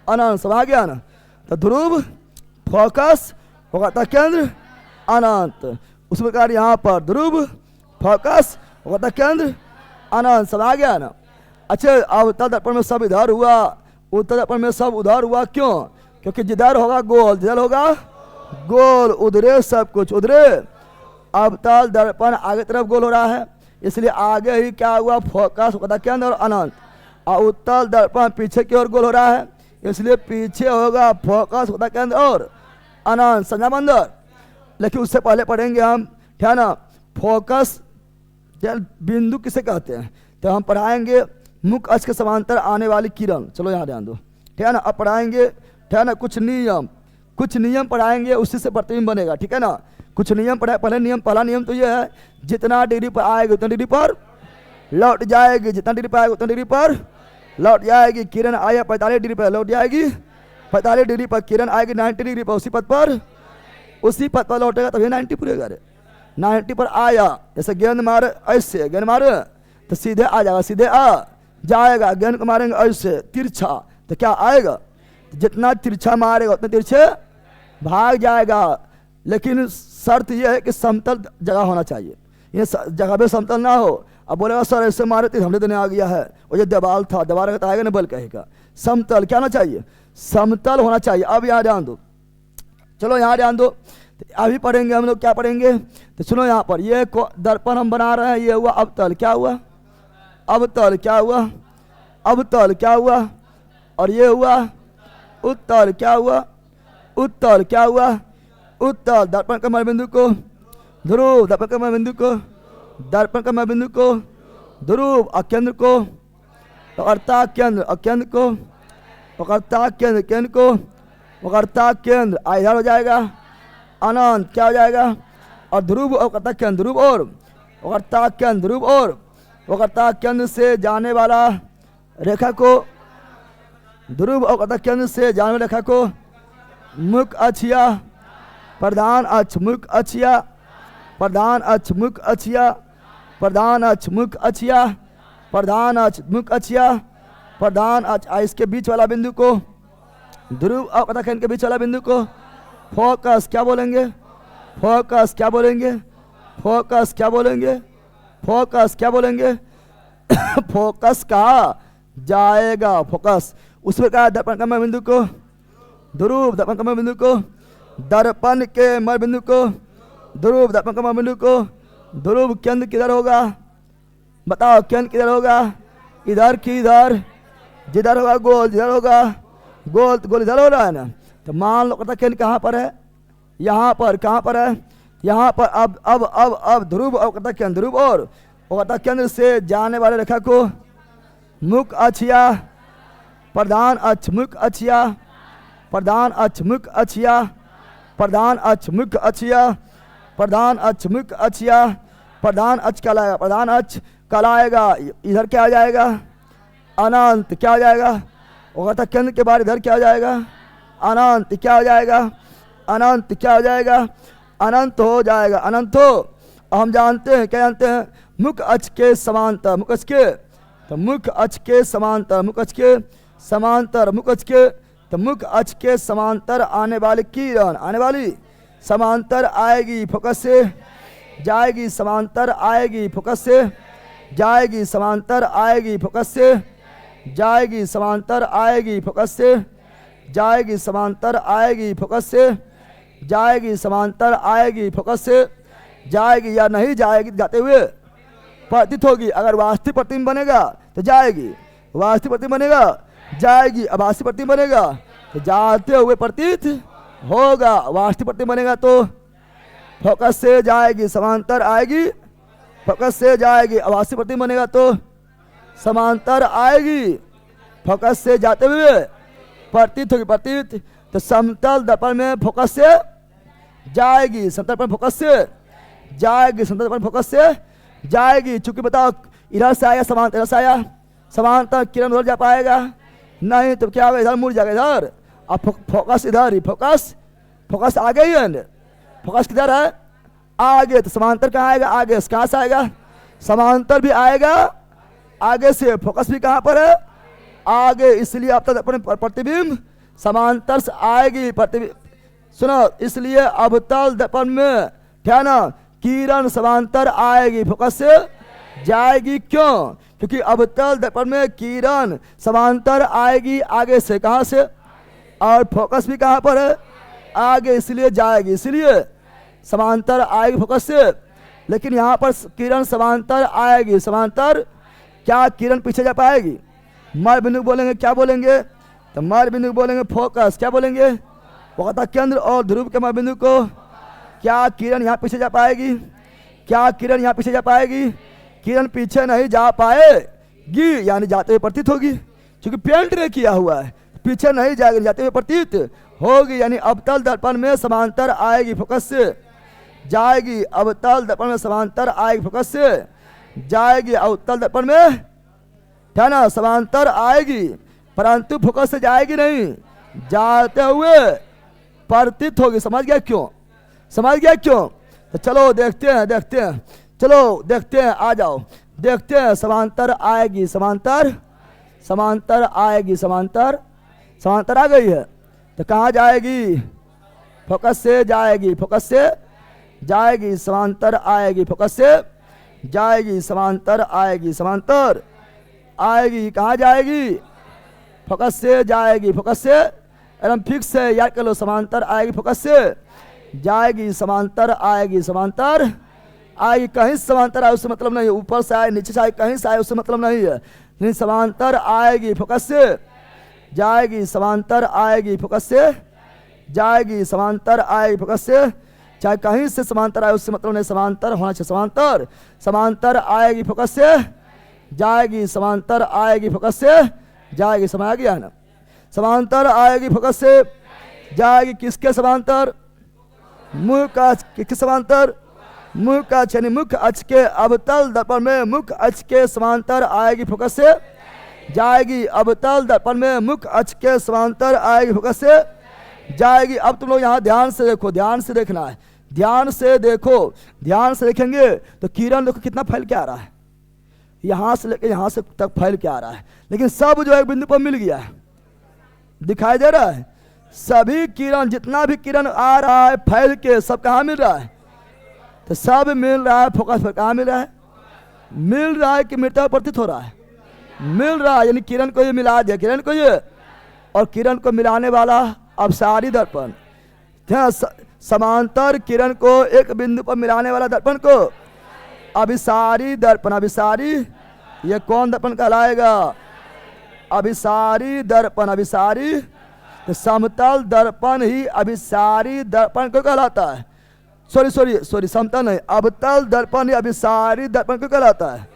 अनंत। सब आ गया ना? तो ध्रुव, फोकस, वक्रता केंद्र, अनंत। उस प्रकार यहाँ पर ध्रुव, फोकस, वक्रता केंद्र, अनंत। सब आ गया ना? अच्छा, अब उत्तर दर्पण में सब इधर हुआ, उत्तर दर्पण में सब उधर हुआ। क्यों? क्योंकि जिधर होगा गोल, जिधर होगा गोल, उधरे सब कुछ उधरे। अब तल दर्पण आगे तरफ गोल हो रहा है, इसलिए आगे ही क्या हुआ? फोकस, वक्रता केंद्र और अनंत। और उत्तल दर्पण पीछे की ओर गोल हो रहा है, इसलिए पीछे होगा फोकस, वक्रता केंद्र और अनंत। समझा बंदर? लेकिन उससे पहले पढ़ेंगे हम, ठीक है ना, फोकस बिंदु किसे कहते हैं? तो हम पढ़ाएंगे मुख्य अक्ष के समांतर आने वाली किरण। चलो यहाँ ध्यान दो, ठीक है ना। अब पढ़ाएंगे, ठीक है ना, कुछ नियम पढ़ाएंगे, उसी से प्रतिबिंब बनेगा, ठीक है ना। कुछ नियम पढ़ाए। पहला नियम तो ये है, जितना डिग्री पर आएगी उतना डिग्री पर लौट जाएगी, जितना डिग्री पर आएगी उतना डिग्री पर लौट जाएगी। किरण आया 45 डिग्री पर लौट जाएगी, 45 डिग्री पर किरण आएगी 90 डिग्री पर, उसी पथ पर लौटेगा, तभी 90 पूरेगा। 90 पर आया, जैसे गेंद मारे ऐसे, गेंद मारे तो सीधे आ जाएगा, सीधे आ जाएगा। गेंद को मारेंगे ऐसे तिरछा, तो क्या आएगा? जितना तिरछा मारेगा उतना तिरछे भाग जाएगा। लेकिन शर्त यह है कि समतल जगह होना चाहिए, ये जगह पे समतल ना हो। अब बोलेगा सर ऐसे मारे तो हमने देने आ गया है, वो जो दीवार था, दीवार तो आएगा ना बल कहेगा। समतल क्या होना चाहिए? समतल होना चाहिए। अब यहाँ ध्यान दो, चलो यहाँ ध्यान दो। अभी पढ़ेंगे हम लोग, क्या पढ़ेंगे? तो सुनो, यहाँ पर ये दर्पण हम बना रहे हैं, ये हुआ अवतल। क्या हुआ? अवतल। क्या हुआ? अवतल। क्या हुआ? और ये हुआ उत्तल। क्या हुआ? उत्तल। क्या हुआ? उत्तल। दर्पण के मध्य बिंदु को ध्रुव, दर्पण के मध्य बिंदु को दर्पण के मध्य बिंदु को ध्रुव, अकेंद्र को वक्रता केंद्र, अकेंद्र को वक्रता केंद्र, केंद्र को वक्रता केंद्र। इधर हो जाएगा अनंत। क्या हो जाएगा? और ध्रुव और वक्रता केंद्र, ध्रुव और वक्रता केंद्र, ध्रुव और वक्रता केंद्र से जाने वाला रेखा को, ध्रुव और वक्रता केंद्र से जाने वाली रेखा को मुख्य अक्ष या प्रधान अक्ष, मुख्य अक्ष या प्रधान अक्ष, मुख्य अक्ष या प्रधान अक्ष, मुख्य अक्ष या प्रधान अक्ष, मुख्य अक्ष या प्रधान अक्ष। इसके बीच वाला बिंदु को, ध्रुव और वक्रता केंद्र के बीच वाला बिंदु को फोकस। क्या बोलेंगे? फोकस। क्या बोलेंगे? फोकस। क्या बोलेंगे? फोकस। क्या बोलेंगे? फोकस कहा जाएगा, फोकस। उस प्रकार दर्पण के मध्य बिंदु को ध्रुव, दर्पण के मध्य बिंदु को दर्पण के मध्य बिंदु को ध्रुव, दर्पण के मध्य बिंदु को ध्रुव। केंद्र किधर होगा? बताओ, केंद्र किधर होगा? इधर की इधर, जिधर होगा गोल, जिधर होगा गोल, तो गोल इधर हो रहा है ना। तो मान लो कहता केंद्र कहाँ पर है? यहाँ पर। कहाँ पर है? यहाँ पर। अब ध्रुव और कहता केंद्र, ध्रुव और कहता केंद्र से जाने वाले रेखा को मुख्य अक्ष या प्रधान अक्ष, मुख्य अक्ष या प्रधान अक्ष, मुख्य अक्ष या प्रधान अक्ष, मुख्य अक्ष या प्रधान अक्ष, मुख्य अक्ष या प्रधान अक्ष कहलाएगा, प्रधान अक्ष कहलाएगा। इधर क्या आ जाएगा? अनंत। क्या हो जाएगा? वक्रता केंद्र के बाद इधर क्या हो जाएगा? अनंत। क्या हो जाएगा? अनंत। क्या हो जाएगा? अनंत हो जाएगा। अनंत हो। हम जानते हैं, क्या जानते हैं? मुख्य अक्ष के समांतर, मुख्य अक्ष के, तो मुख्य अक्ष के समांतर, मुख्य अक्ष के समांतर, मुख्य अक्ष के, तो मुख्य अक्ष के समांतर आने वाली किरण, आने वाली समांतर आएगी, फोकस से जाएगी, समांतर आएगी, फोकस से जाएगी, समांतर आएगी, फोकस से जाएगी, समांतर आएगी, फोकस से जाएगी, समांतर आएगी, फोकस से जाएगी, समांतर आएगी, फोकस से जाएगी, या नहीं जाएगी जाते हुए प्रतीत होगी। अगर वास्तविक प्रतिबिंब बनेगा तो जाएगी, वास्तविक प्रतिबिंब बनेगा जाएगी, आभासी प्रतिबिंब बनेगा तो जाते हुए प्रतीत होगा। वास्तविक प्रतिबिंब बनेगा तो फोकस से जाएगी, समांतर आएगी, फोकस से जाएगी। आभासी प्रतिबिंब बनेगा तो समांतर आएगी, फोकस से जाते हुए प्रतीत होगी, प्रतीत। तो समतल दर्पण में फोकस से जाएगी, समतल दर्पण फोकस से जाएगी, समतल दर्पण फोकस से जाएगी। चूंकि बताओ इधर से आया समांतर, इधर से आया समांतर, किरण उधर जा पाएगा नहीं, तो क्या होगा? इधर मुड़ जाएगा, इधर अब फोकस इधर ही, फोकस फोकस आगे ही है, फोकस किधर है, आगे। तो समांतर कहाँ आएगा, आगे। कहाँ से आएगा, समांतर भी आएगा आगे से, फोकस भी कहाँ पर है, आगे। इसलिए अब तक अपने प्रतिबिंब समांतर से आएगी, प्रतिबिंब सुनो, इसलिए अवतल दर्पण में क्या ना, किरण समांतर आएगी, फोकस से जाएगी। क्यों, क्योंकि अवतल दर्पण में किरण समांतर आएगी आगे से, कहाँ से, और फोकस भी कहाँ पर है, आगे, इसलिए जाएगी, इसलिए समांतर आएगी फोकस से। लेकिन यहाँ पर किरण समांतर आएगी, समांतर, क्या किरण पीछे जा पाएगी, मध्य बिंदु बोलेंगे, क्या बोलेंगे, तो मध्य बिंदु बोलेंगे फोकस, क्या बोलेंगे, वक्रता केंद्र और ध्रुव के मध्य बिंदु को। क्या किरण यहाँ पीछे जा पाएगी, क्या किरण यहाँ पीछे जा पाएगी, किरण पीछे नहीं जा पाएगी, यानी जाते हुए प्रतीत होगी, क्योंकि पेंट ने किया हुआ है, पीछे नहीं जाएगी, जाते हुए प्रतीत होगी। यानी अवतल दर्पण में समांतर आएगी, फोकस से जाएगी, अवतल दर्पण में समांतर आएगी, फोकस से जाएगी, अवतल दर्पण में क्या ना समांतर आएगी, परंतु फोकस से जाएगी नहीं, जाते हुए प्रतीत होगी। समझ गया क्यों, समझ गया क्यों, तो चलो देखते हैं, देखते हैं, चलो देखते हैं, आ जाओ देखते हैं। समांतर आएगी, समांतर, समांतर आएगी, समांतर, समांतर आ गई है, तो कहाँ जाएगी, फोकस से जाएगी, फोकस से जाएगी, समांतर आएगी, फोकस से जाएगी, समांतर आएगी, समांतर आएगी, कहाँ जाएगी, फोकस से जाएगी, फोकस से एकदम फिक्स है, याद कर लो, समांतर आएगी, फोकस से जाएगी, समांतर आएगी, समांतर आएगी, कहीं समांतर आए उससे मतलब नहीं है, ऊपर से आए नीचे से आए कहीं से आए उससे मतलब नहीं है, लेकिन समांतर आएगी, फोकस से जाएगी, समांतर आएगी, फोकस से जाएगी, समांतर आएगी, फोकस से, चाहे कहीं से समांतर आए उससे मतलब नहीं, समांतर होना चाहिए, समांतर, समांतर आएगी, फोकस से जाएगी, समांतर आएगी, फोकस से जाएगी, समझ आ गया ना, समांतर आएगी, फोकस से जाएगी, किसके समांतर, मुख अक्ष, किसके समांतर, मुख अक्ष, यानी मुख्य अक्ष के अवतल दर्पण में मुख्य अक्ष के समांतर आएगी, फोकस से जाएगी, अवतल दर्पण में मुख्य अक्ष के समांतर आएगी, फोकस से जाएगी। अब तुम लोग यहाँ ध्यान से देखो, ध्यान से देखना है, ध्यान से देखो, ध्यान से देखेंगे तो किरण देखो कितना फैल के आ रहा है, यहाँ से लेकर यहाँ से तक फैल के आ रहा है, लेकिन सब जो एक बिंदु पर मिल गया है, दिखाई दे रहा है, सभी किरण, जितना भी किरण आ रहा है फैल के, सब कहाँ मिल रहा है, तो सब मिल रहा है फोकस पर, कहाँ मिल रहा है, मिल रहा है कि मिलता प्रतीत हो रहा है, मिल रहा है, यानी किरण को ये मिला दिया, किरण को ये, और किरण को मिलाने वाला अपसारी दर्पण, समांतर किरण को एक बिंदु पर मिलाने वाला दर्पण को अभिसारी दर्पण, अभिसारी, ये कौन दर्पण कहलाएगा, अभिसारी दर्पण, अभिसारी, तो समतल दर्पण ही अभिसारी दर्पण को कहलाता है, सॉरी सॉरी सॉरी, समतल नहीं, अवतल दर्पण ही अभिसारी दर्पण को कहलाता है,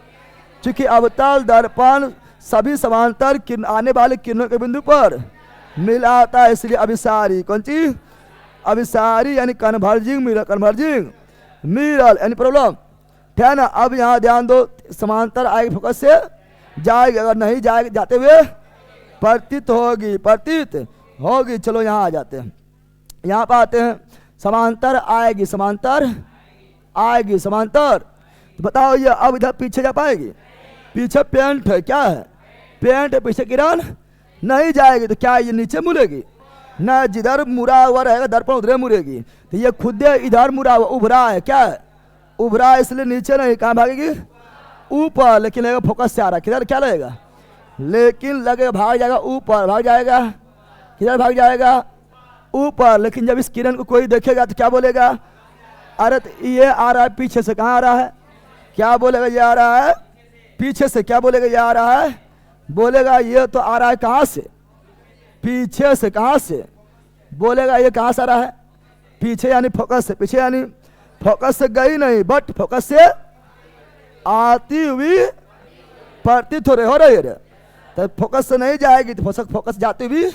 क्योंकि अवतल दर्पण सभी समांतर किरण आने वाले किरणों के बिंदु पर मिलाता है, इसलिए अभिसारी, कौन चीज, अभिसारी, यानी कन्वर्जिंग मिरर, कन्वर्जिंग मिरर, यानी प्रॉब्लम, ठीक है ना। अब यहाँ ध्यान दो, समांतर आएगी, फोकस से जाएगी, अगर नहीं जाएगी, जाते हुए प्रतीत होगी, प्रतीत होगी। चलो यहाँ आ जाते हैं, यहाँ पर आते हैं, समांतर आएगी, समांतर आएगी, समांतर, तो बताओ ये अब इधर पीछे जा पाएगी, पीछे पेंट है, क्या है, पेंट है, पीछे किरण नहीं जाएगी, तो क्या ये नीचे मुड़ेगी, न, जिधर मुड़ा हुआ रहेगा दर्पण उधर मुड़ेगी, तो ये खुद इधर मुड़ा हुआ उभरा है, क्या है, उभरा है, इसलिए नीचे नहीं, कहाँ भागेगी, ऊपर, लेकिन लगेगा फोकस से आ रहा है, किधर क्या लगेगा, लेकिन लगेगा भाग जाएगा ऊपर, भाग जाएगा, किधर भाग जाएगा, ऊपर, लेकिन जब इस किरण को कोई देखेगा तो क्या बोलेगा, अरे तो ये आ रहा है पीछे से, कहाँ आ रहा है, क्या बोलेगा, ये आ रहा है पीछे से, क्या बोलेगा, ये आ रहा है, बोलेगा ये तो आ रहा है कहाँ से, पीछे से, कहाँ से, बोलेगा ये कहाँ से आ रहा है, पीछे, यानी फोकस से, पीछे यानी फोकस से गई नहीं, बट फोकस से आती हुई प्रतीत हो रही है, तो फोकस से नहीं जाएगी, तो फोकस जाती हुई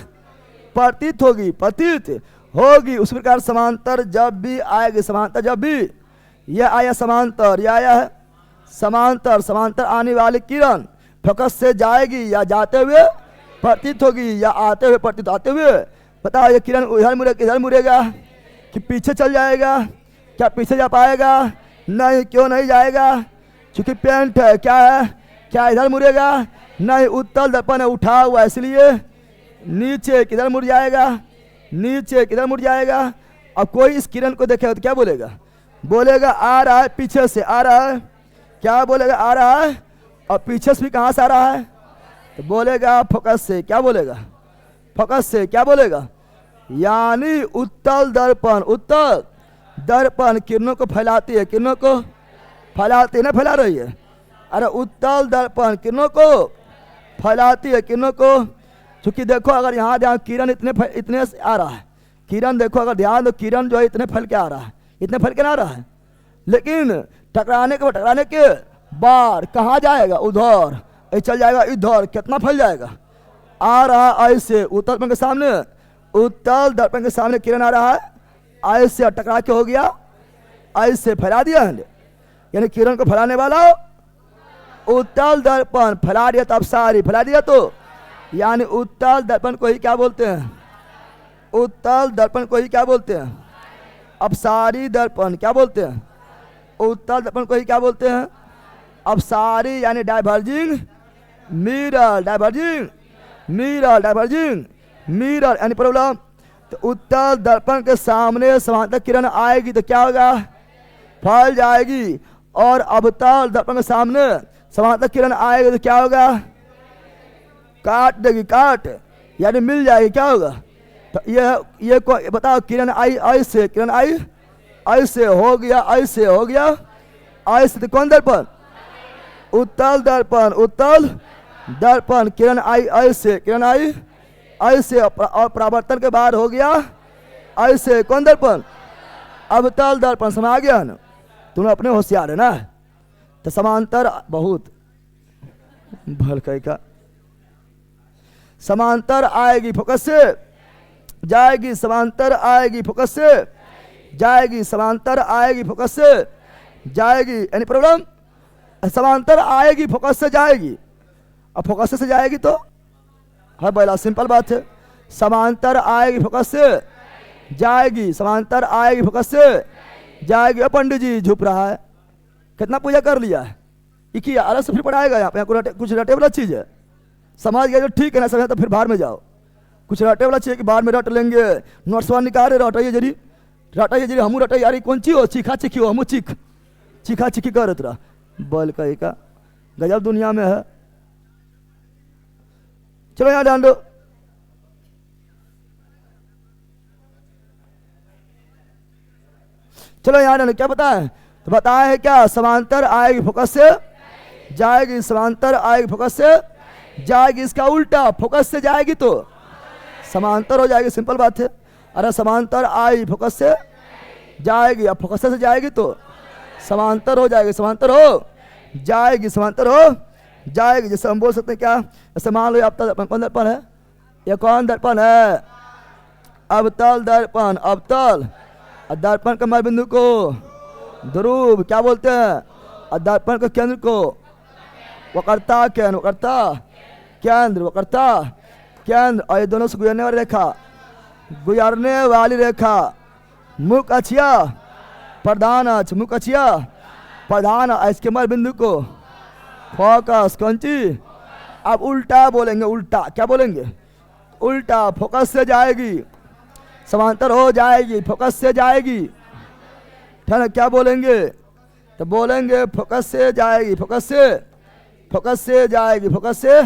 प्रतीत होगी, प्रतीत होगी। उस प्रकार समांतर जब भी आएगी, समांतर जब भी, यह आया समांतर, यह आया है समांतर, समांतर आने वाली किरण फोकस से जाएगी या जाते हुए प्रतीत होगी, या आते हुए प्रतीत, आते हुए बताओ ये किरण इधर मुड़ेगा कि पीछे चल जाएगा? क्या पीछे जा पाएगा? नहीं। क्यों नहीं जाएगा? क्योंकि पेंट है। क्या है? क्या इधर मुड़ेगा? नहीं, उत्तल दर्पण है, उठा हुआ, इसलिए नीचे किधर मुड़ जाएगा? नीचे किधर मुड़ जाएगा? अब कोई इस किरण को देखेगा तो क्या बोलेगा? बोलेगा आ रहा है, पीछे से आ रहा है। क्या बोलेगा? आ रहा है। और पीछे से भी कहाँ से आ रहा है? तो बोलेगा फोकस से। क्या बोलेगा? फोकस से। क्या बोलेगा? यानी उत्तल दर्पण किरणों को फैलाती है। किरणों को फैलाती है ना? फैला रही है। अरे उत्तल दर्पण किरणों को फैलाती है। किरणों को, क्योंकि देखो अगर यहाँ ध्यान, किरण इतने से आ रहा है। किरण देखो, अगर ध्यान दो, किरण जो है इतने फैल के आ रहा है, इतने फैल के ना आ रहा है। लेकिन टकराने के बाद कहाँ जाएगा? उधर। ये चल जाएगा इधर। कितना फैल जाएगा? आ रहा ऐसे उत्तल दर्पण के सामने। उत्तल दर्पण के सामने किरण आ रहा है, ऐसे टकरा के हो गया, ऐसे फैला दिया है। यानी किरण को फैलाने वाला उत्तल दर्पण फैला दिया, तो अब सारी फैला दिया। तो यानी उत्तल दर्पण को ही क्या बोलते हैं? उत्तल दर्पण को ही क्या बोलते हैं? अब सारी दर्पण क्या बोलते हैं? उत्तल दर्पण को ही क्या बोलते हैं? अब सारी यानी डाइवर्जिंग मिरर, डाइवर्जिंग मिरर यानी प्रॉब्लम। तो उत्तल दर्पण के सामने समांतर किरण आएगी तो क्या होगा? फैल जाएगी। और अवतल दर्पण के सामने समांतर किरण आएगी तो क्या होगा? काट देगी, काट यानी मिल जाएगी। क्या होगा? तो ये बताओ, किरण आई ऐसे, किरण आई ऐसे हो गया, ऐसे हो गया, ऐसे। तो कौन दर्पण? उत्तल दर्पण किरण आई ऐसे, किरण आई ऐसे, और परावर्तन के बाद हो गया ऐसे। कौन दर्पण? अवतल दर्पण। समझ गया ना? तुम अपने होशियार है ना? तो समांतर बहुत भलकई का समांतर आएगी, फोकस से जाएगी, समांतर आएगी, फोकस से जाएगी, समांतर आएगी, फोकस से जाएगी। Any problem? समांतर आएगी, फोकस से जाएगी। अब फोकस से जाएगी तो है बड़ा सिंपल बात है। समांतर आएगी, फोकस से जाएगी, समांतर आएगी, फोकस से जाएगी। अब पंडित जी झुप रहा है, कितना पूजा कर लिया है, किया अलग से फिर पढ़ाएगा। यहाँ पे कुछ रटे वाला चीज है, समझ गया जो ठीक है ना? समझ तो फिर बाहर में जाओ। कुछ रटे वाला चाहिए कि बाहर में रट लेंगे। नोट्सवा निकाले, रटाइए जरी, हमू रटाइए। यार कौन ची हो? चीखा चिखी हो, हमू चीखा चिखी कर रहा बल कही का गजब दुनिया में है। चलो यहाँ ध्यान दो। चलो यहाँ ध्यान, क्या बताएं? तो बताए है क्या? समांतर आएगी, फोकस से जाएगी, समांतर आएगी, फोकस से जाएगी। इसका उल्टा, फोकस से जाएगी तो समांतर हो जाएगी। सिंपल बात है। अरे समांतर आई, फोकस से जाएगी, अब फोकस से जाएगी तो समांतर हो जाएगी, समांतर हो जाएगी, समांतर हो जाएगी। जैसे हम बोल सकते हैं क्या? जैसे मान लो अब दर्पण, कौन दर्पण है? ये कौन दर्पण है? अवतल दर्पण। अवतल दर्पण के मध्य बिंदु को ध्रुव क्या बोलते हैं? और दर्पण के केंद्र को वक्रता केंद्र, वक्रता केंद्र, वक्रता केंद्र। और ये दोनों से गुजरने वाली रेखा, गुजरने वाली रेखा मुख अछिया प्रधान अक्ष, मुख अछिया प्रधान अक्ष के मध्य बिंदु को फोकस कंची। अब उल्टा बोलेंगे, उल्टा क्या बोलेंगे? उल्टा। फोकस से जाएगी, समांतर हो जाएगी, फोकस से जाएगी। ठीक है? क्या बोलेंगे? तो बोलेंगे फोकस से जाएगी, फोकस से जाएगी, फोकस से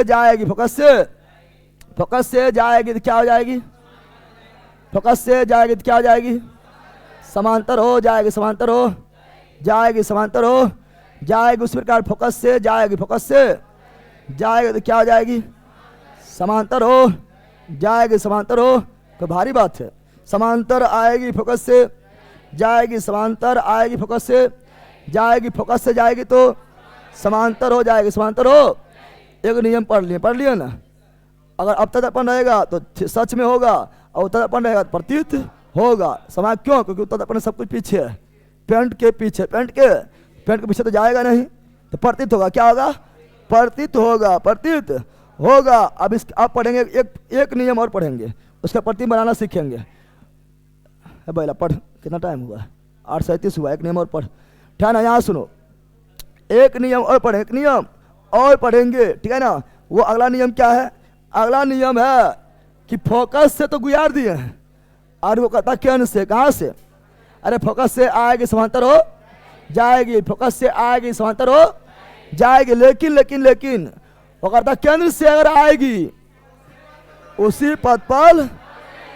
जाएगी, फोकस से जाएगी तो क्या हो जाएगी? फोकस से जाएगी तो क्या हो जाएगी? समांतर हो जाएगी, समांतर हो जाएगी, समांतर हो जाएगी। उस प्रकार फोकस से जाएगी, फोकस से जाएगी तो क्या हो जाएगी? समांतर हो जाएगी, समांतर हो। तो भारी बात है। समांतर आएगी, फोकस से जाएगी, समांतर आएगी, फोकस से जाएगी, फोकस से जाएगी तो समांतर हो जाएगी, समांतर हो। एक नियम पढ़ लिए ना? अगर अवतल दर्पण रहेगा तो सच में होगा, और उत्तल दर्पण रहेगा तो प्रतीत होगा। समाज क्यों? क्योंकि उत्तल दर्पण सब कुछ पीछे है, पेंट के पीछे, पेंट के पीछे तो जाएगा नहीं, तो प्रतीत होगा। क्या होगा? प्रतीत होगा, प्रतीत होगा। अब इस आप पढ़ेंगे एक नियम और पढ़ेंगे, उसका प्रतिमा बनाना सीखेंगे। बैला पढ़, कितना टाइम हुआ? 8:37 हुआ। एक नियम और पढ़, ठीक है ना? यहाँ सुनो, एक नियम और पढ़े, एक नियम और पढ़ेंगे, ठीक है ना? वो अगला नियम क्या है? अगला नियम है कि फोकस से तो गुजार दिए हैं, और वो कहता केंद्र से। कहाँ से? अरे फोकस से आएगी समांतर हो जाएगी, फोकस से आएगी समांतर हो जाएगी, लेकिन लेकिन लेकिन वो कहता केंद्र से अगर आएगी उसी पद पर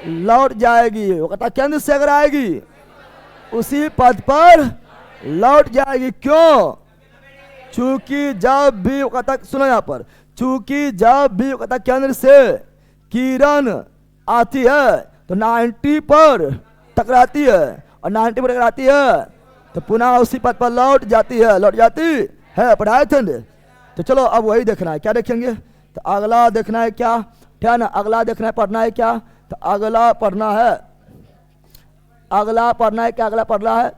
लौट जाएगी। वो कहता केंद्र से अगर आएगी उसी पद पर लौट जाएगी। क्यों? चूंकि जब भी वो कहता, सुनो यहाँ पर, चूंकि जब भी वो कहता केंद्र से किरण आती है तो 90 पर टकराती है, और 90 पर टकराती है तो पुनः उसी पद पर लौट जाती है, लौट जाती है। पढ़ाए थे? तो चलो अब वही देखना है। क्या देखेंगे? तो अगला देखना है क्या, ठीक है ना? अगला देखना है, पढ़ना है क्या? तो अगला पढ़ना है, अगला पढ़ना है क्या? अगला पढ़ना है,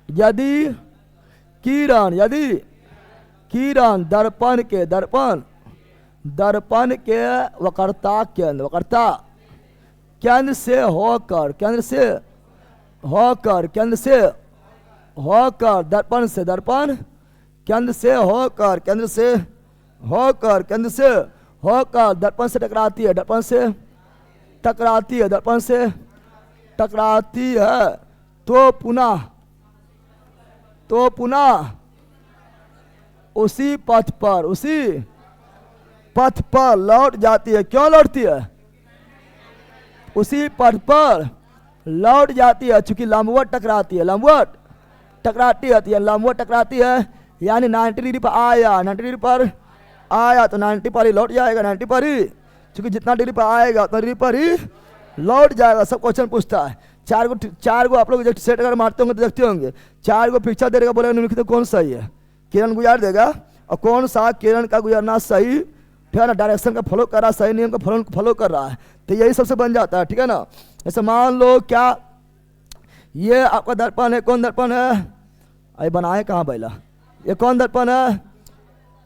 यदि किरण दर्पण के वक्रता केंद्र से होकर दर्पण केंद्र से होकर दर्पण से टकराती है तो पुनः उसी पथ पर लौट जाती है। क्यों लौटती है? उसी पथ पर लौट जाती है, चूंकि लंबवत टकराती है, लंबवत टकराती है, यानी 90 डिग्री पर आया, 90 डिग्री पर आया तो 90 पर ही लौट जाएगा, 90 पर ही, चूंकि जितना डिग्री पर आएगा उतना डिग्री पर ही लौट जाएगा। सब क्वेश्चन पूछता है। चार गो आप लोग सेट अगर मारते होंगे तो देखते होंगे, 4 गो पिक्चर दे देगा, बोलेगा निम्नलिखित कौन सही है, किरण गुजार देगा, और कौन सा किरण का गुजरना सही, ठीक है ना, डायरेक्शन का फॉलो कर रहा है, सही नियम का फॉलो कर रहा है, तो यही सबसे बन जाता है, ठीक है ना? जैसे मान लो क्या ये आपका दर्पण है, कौन दर्पण है? अरे बनाए कहाँ बैला? ये कौन दर्पण है?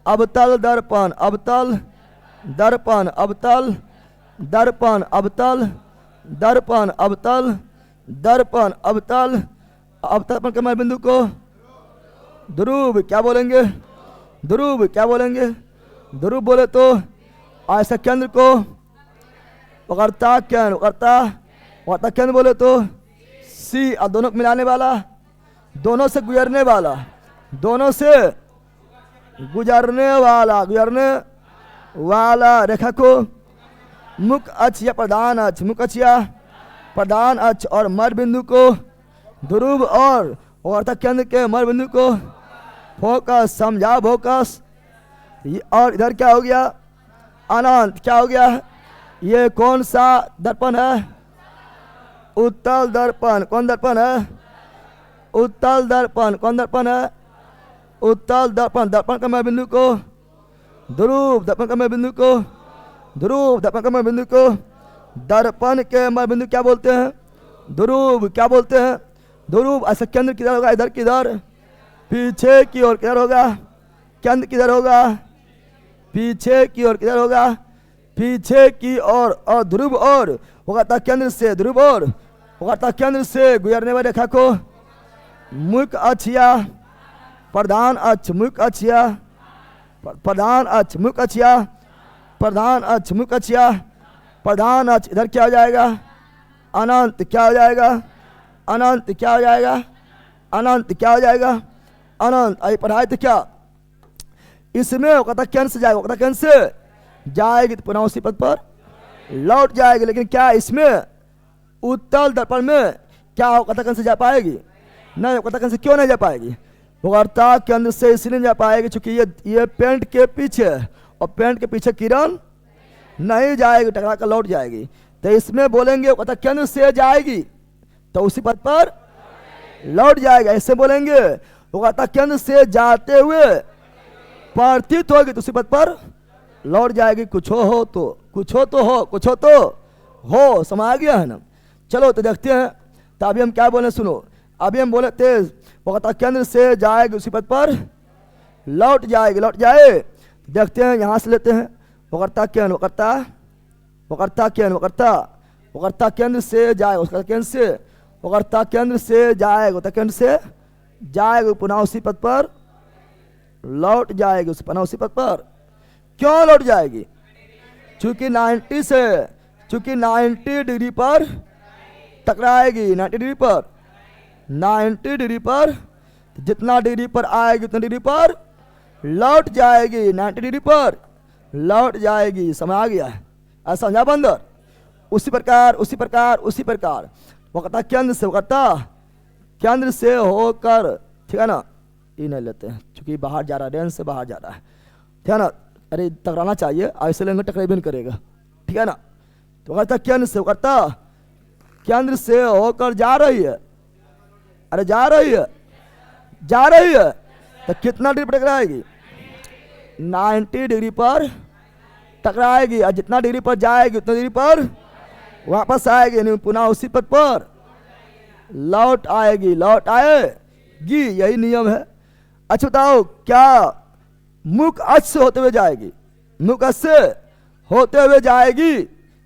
अवतल दर्पण, अवतल दर्पण, अवतल दर्पण, अवतल दर्पण, अवतल दर्पण, अवतल दर्पण के बिंदु को ध्रुव क्या बोलेंगे? ध्रुव क्या बोलेंगे? ध्रुव बोले तो ऐसा केंद्र को वक्रता केंद्र बोले तो सी, और दोनों को मिलाने वाला, दोनों से गुजरने वाला रेखा को मुख्य अक्ष या प्रधान अक्ष, मुख्य अक्ष या प्रधान अक्ष और मध्य बिंदु को ध्रुव और वक्रता केंद्र के मध्य बिंदु को फोकस, समझा फोकस। और इधर क्या हो गया? अनंत। क्या हो गया? ये कौन सा दर्पण है? उत्तल दर्पण। कौन दर्पण है? उत्तल दर्पण। कौन दर्पण है? उत्तल दर्पण। दर्पण का मध्य बिंदु को ध्रुव, दर्पण का मध्य बिंदु को ध्रुव, दर्पण का मध्य बिंदु को दर्पण के मध्य बिंदु क्या बोलते हैं? ध्रुव। क्या बोलते हैं? ध्रुव। ऐसा केंद्र किधर होगा? इधर किधर? पीछे की ओर। किधर होगा? केंद्र किधर होगा? पीछे की ओर। किधर होगा? पीछे की ओर। और ध्रुव और वक्रता केंद्र से, ध्रुव और वक्रता केंद्र से गुजरने वाली रेखा को मुख्य अक्ष या प्रधान अक्ष, मुख्य अक्ष या प्रधान अक्ष, मुख्य अक्ष या प्रधान अक्ष, मुख्य अक्ष या प्रधान अक्ष। इधर क्या हो जाएगा? अनंत। क्या हो जाएगा? अनंत। क्या हो जाएगा? अनंत। क्या हो जाएगा? अनंत। अभी पढ़ाए तो क्या इसमें वक्रता केंद्र से जाएगा, वक्रता केंद्र से जाएगी तो पुनः उसी पद पर लौट जाएगी। लेकिन क्या इसमें उत्तल दर्पण में क्या वक्रता केंद्र से जा पाएगी? नहीं। वक्रता केंद्र से क्यों नहीं जा पाएगी? वक्रता केंद्र से इसलिए जा पाएगी क्योंकि ये पेंट के पीछे, और पेंट के पीछे किरण नहीं जाएगी, टकरा कर लौट जाएगी। तो इसमें बोलेंगे वक्रता केंद्र से जाएगी तो उसी पद पर लौट जाएगा। ऐसे बोलेंगे वक्रता केंद्र से जाते हुए प्रतीत होगी तो उसी पद पर लौट जाएगी। कुछ हो तो हो। समझ आ गया है ना? चलो तो देखते हैं। तो अभी हम क्या बोले सुनो। अभी हम बोले थे वक्रता केंद्र से जाएगी उसी पद पर लौट जाएगी, लौट जाए। देखते हैं यहाँ से लेते हैं। वक्रता केंद्र, वक्रता वक्रता केंद्र, वक्रता वक्रता केंद्र से जाएगा, उसका केंद्र से वक्रता केंद्र से जाएगा, वक्रता केंद्र से जाएगा, पुनः उसी पद पर लौट जाएगी, उस पुनः उसी पद पर क्यों लौट जाएगी? चूंकि 90 डिग्री पर टकराएगी, 90 डिग्री पर, 90 डिग्री पर, जितना डिग्री पर आएगी उतना डिग्री पर लौट जाएगी, 90 डिग्री पर लौट जाएगी। समझ आ गया है? ऐसा समझा बंदर? उसी प्रकार उसी प्रकार उसी प्रकार वक्रता केंद्र से, वक्रता केंद्र से होकर, ठीक है ना, ये नहीं लेते हैं क्योंकि बाहर जा रहा है, रेंज से बाहर जा रहा है, ठीक है ना। अरे टकराना चाहिए, ऐसे लेंगे टकराई नहीं करेगा, ठीक है ना। तो वक्रता केंद्र से, वक्रता केंद्र से होकर जा रही है, अरे जा रही है, जा रही है, तो कितना डिग्री पर टकराएगी? 90 डिग्री पर टकराएगी, और जितना डिग्री पर जाएगी उतना डिग्री पर वापस आएगी, यानी पुनः उसी पद पर लौट आएगी, लौट आएगी, यही नियम है। अच्छा बताओ, क्या मुख अक्ष से होते हुए जाएगी? मुख अक्ष से होते हुए जाएगी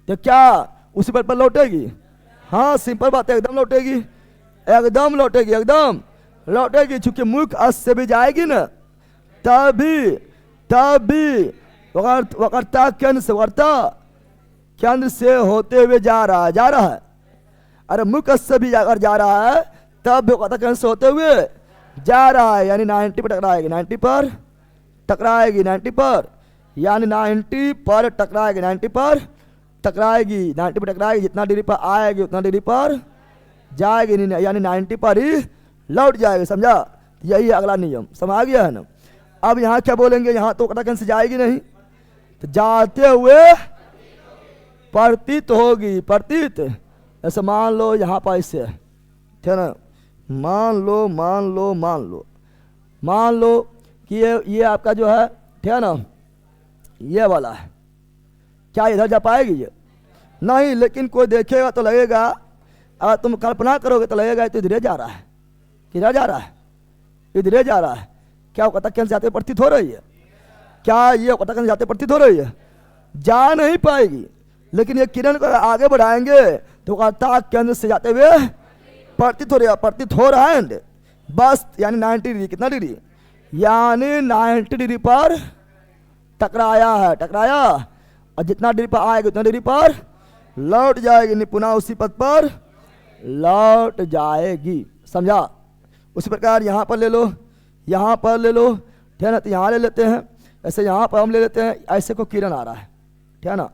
तो क्या उसी पद पर लौटेगी? हाँ, सिंपल बात है, एकदम लौटेगी, एकदम लौटेगी, एकदम लौटेगी, चूंकि मुख अक्ष से भी जाएगी ना, तभी वक्रता केंद्र से, वक्रता केंद्र से होते हुए जा रहा है, जा रहा है। अरे मुख अक्ष से भी अगर जा रहा है तब वक्रता केंद्र से होते हुए जा रहा है, यानी 90 पर टकराएगी, 90 पर टकराएगी, 90 पर, यानी 90 पर टकराएगी, 90 पर टकराएगी, 90 पर टकराएगी, जितना डिग्री पर आएगी उतना डिग्री पर जाएगी, यानी 90 पर ही लौट जाएगी। समझा? यही अगला नियम, समझ आ गया है ना। अब यहाँ क्या बोलेंगे? यहाँ तो वक्रता केंद्र से जाएगी नहीं, तो जाते हुए प्रतीत होगी, प्रतीत। ऐसे मान लो यहाँ पर ऐसे, ठीक है ना, मान लो कि ये आपका जो है, ठीक है ना, ये वाला है, क्या इधर जा पाएगी ये? नहीं, लेकिन कोई देखेगा तो लगेगा, अगर तुम कल्पना करोगे तो लगेगा तो इधर जा रहा है, किधर जा रहा है? इधर जा रहा है। क्या वक्रता केंद्र जाते प्रतीत हो रही है? क्या ये वक्रता केंद्र जाते प्रतीत हो रही है? जा नहीं पाएगी, लेकिन ये किरण को आगे बढ़ाएंगे तो वक्रता केंद्र से जाते हुए प्रतीत हो रहा है, प्रतीत हो रहा है बस, यानी 90 डिग्री, कितना डिग्री? यानी 90 डिग्री पर टकराया है, टकराया, और जितना डिग्री पर आएगी उतना डिग्री पर लौट जाएगी, पुनः उसी पद पर लौट जाएगी। समझा? उसी प्रकार यहाँ पर ले लो, यहाँ पर ले लो, ठीक है ना, तो यहाँ ले लेते हैं, ऐसे यहाँ पर हम ले लेते हैं, ऐसे को किरण आ रहा है, ठीक है ना,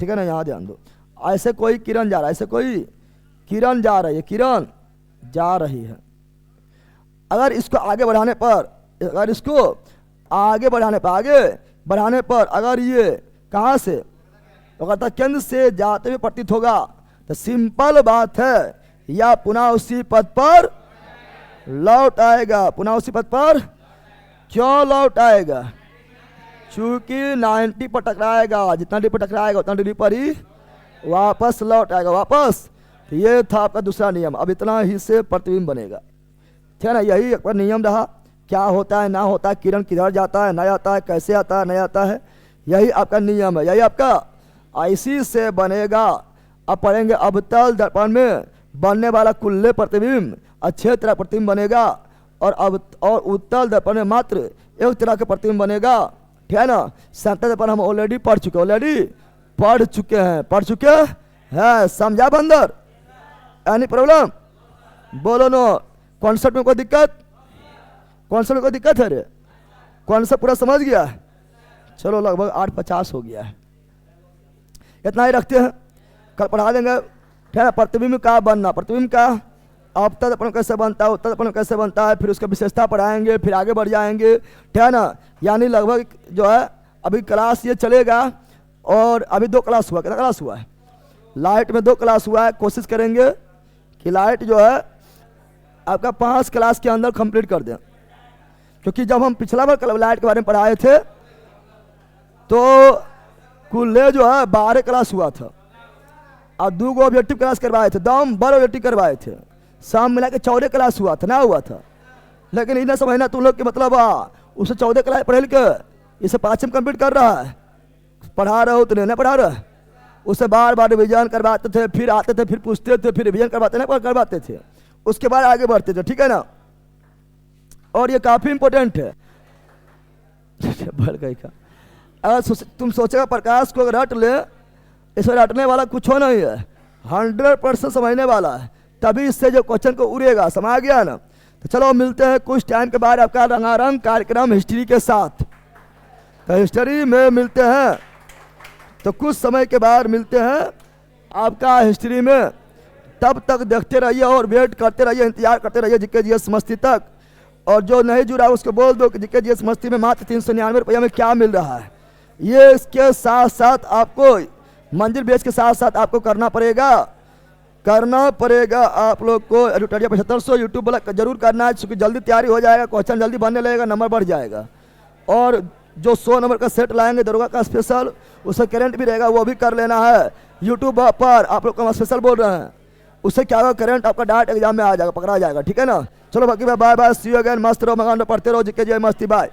ठीक है ना, यहाँ ध्यान दो, ऐसे कोई किरण जा रहा है, ऐसे कोई किरण जा रही है, किरण जा रही है। अगर इसको आगे बढ़ाने पर, अगर इसको आगे बढ़ाने पर अगर ये कहाँ से वक्रता केंद्र से जाते हुए प्रतीत होगा, तो सिंपल बात है, या पुनः उसी पद पर लौट आएगा, पुनः उसी पद पर। क्यों लौट आएगा? चूंकि 90 पर टकराएगा, जितना डिग्री पर टकराएगा उतना डिग्री पर ही वापस लौट आएगा, वापस। तो ये था आपका दूसरा नियम। अब इतना ही से प्रतिबिंब बनेगा, ठीक है ना, यही एक नियम रहा। क्या होता है, ना होता है, किरण किधर जाता है, ना आता है, कैसे आता है, नहीं आता है, यही आपका नियम है, यही आपका ऐसी से बनेगा। अब पढ़ेंगे अवतल दर्पण में बनने वाला कुल्ले प्रतिबिंब अच्छे तरह प्रतिबिंब बनेगा, और उत्तल दर्पण में मात्र एक तरह के प्रतिबिंब बनेगा, ठीक है ना। संतल दर्पण हम ऑलरेडी पढ़ चुके हैं, समझा बंदर? Any problem? बोलो नो। कॉन्सेप्ट में कोई दिक्कत? कॉन्सेप्ट में कोई दिक्कत है रे? कॉन्सेप्ट पूरा समझ गया? चलो लगभग 8:50 हो गया है, इतना ही रखते हैं, कल पढ़ा देंगे, ठीक है ना। प्रतिबिंब का बनना, प्रतिबिंब का अवतल दर्पण कैसे बनता है, उत्तल दर्पण कैसे बनता है, फिर उसका विशेषता पढ़ाएंगे, फिर आगे बढ़ जाएंगे, ठीक है ना। यानी लगभग जो है अभी क्लास ये चलेगा, और अभी 2 क्लास हुआ, कितना क्लास हुआ है? लाइट में 2 क्लास हुआ है। कोशिश करेंगे कि लाइट जो है आपका 5 क्लास के अंदर कंप्लीट कर दें, क्योंकि जब हम पिछला बार लाइट के बारे में पढ़ाए थे तो कुल जो है 12 क्लास हुआ था, और 2 ऑब्जेक्टिव क्लास करवाए थे, दम बड़े ऑब्जेक्टिव करवाए थे, शाम मिला के 14 क्लास हुआ था, ना हुआ था। लेकिन इन्हें समझना तुम लोग कि मतलब उससे 14 क्लास पढ़े लिखे इसे पाँचम कंप्लीट कर रहा है, पढ़ा रहे हो तो नहीं पढ़ा रहा है, उसे बार बार रिविजन करवाते थे, फिर आते थे, फिर पूछते थे, फिर रिविजन करवाते थे, उसके बाद आगे बढ़ते थे, ठीक है ना। और ये काफी इंपॉर्टेंट है। बढ़ गई का, अगर तुम सोचेगा प्रकाश को अगर रट ले, इसे रटने वाला कुछ हो नहीं है, 100% समझने वाला है, तभी इससे जो क्वेश्चन को उड़ेगा, समझ गया ना। तो चलो मिलते हैं कुछ टाइम के बाद आपका रंगारंग कार्यक्रम हिस्ट्री के साथ। तो हिस्ट्री में मिलते हैं, तो कुछ समय के बाद मिलते हैं आपका हिस्ट्री में। तब तक देखते रहिए और वेट करते रहिए, इंतजार करते रहिए जीके जीएस मस्ती तक। और जो नहीं जुड़ा उसको बोल दो कि जीके जीएस मस्ती में मात्र 399 रुपये में क्या मिल रहा है। ये इसके साथ साथ आपको मंजिल बेच के साथ साथ आपको करना पड़ेगा आप लोग को एडिटोरियल 7500 यूट्यूब वाला जरूर करना है, क्योंकि जल्दी तैयारी हो जाएगा, क्वेश्चन जल्दी बनने लगेगा, नंबर बढ़ जाएगा। और जो 100 नंबर का सेट लाएंगे दरोगा का स्पेशल, उससे करंट भी रहेगा, वो भी कर लेना है। यूट्यूब पर आप लोग का स्पेशल बोल रहे हैं, उससे क्या होगा, करंट आपका डायरेक्ट एग्जाम में आ जाएगा, पकड़ा जाएगा, ठीक है ना। चलो बाकी bye bye, see you again, मस्त रहो, मकान में पढ़ते रहो, जीके जीएस मस्ती, बाय।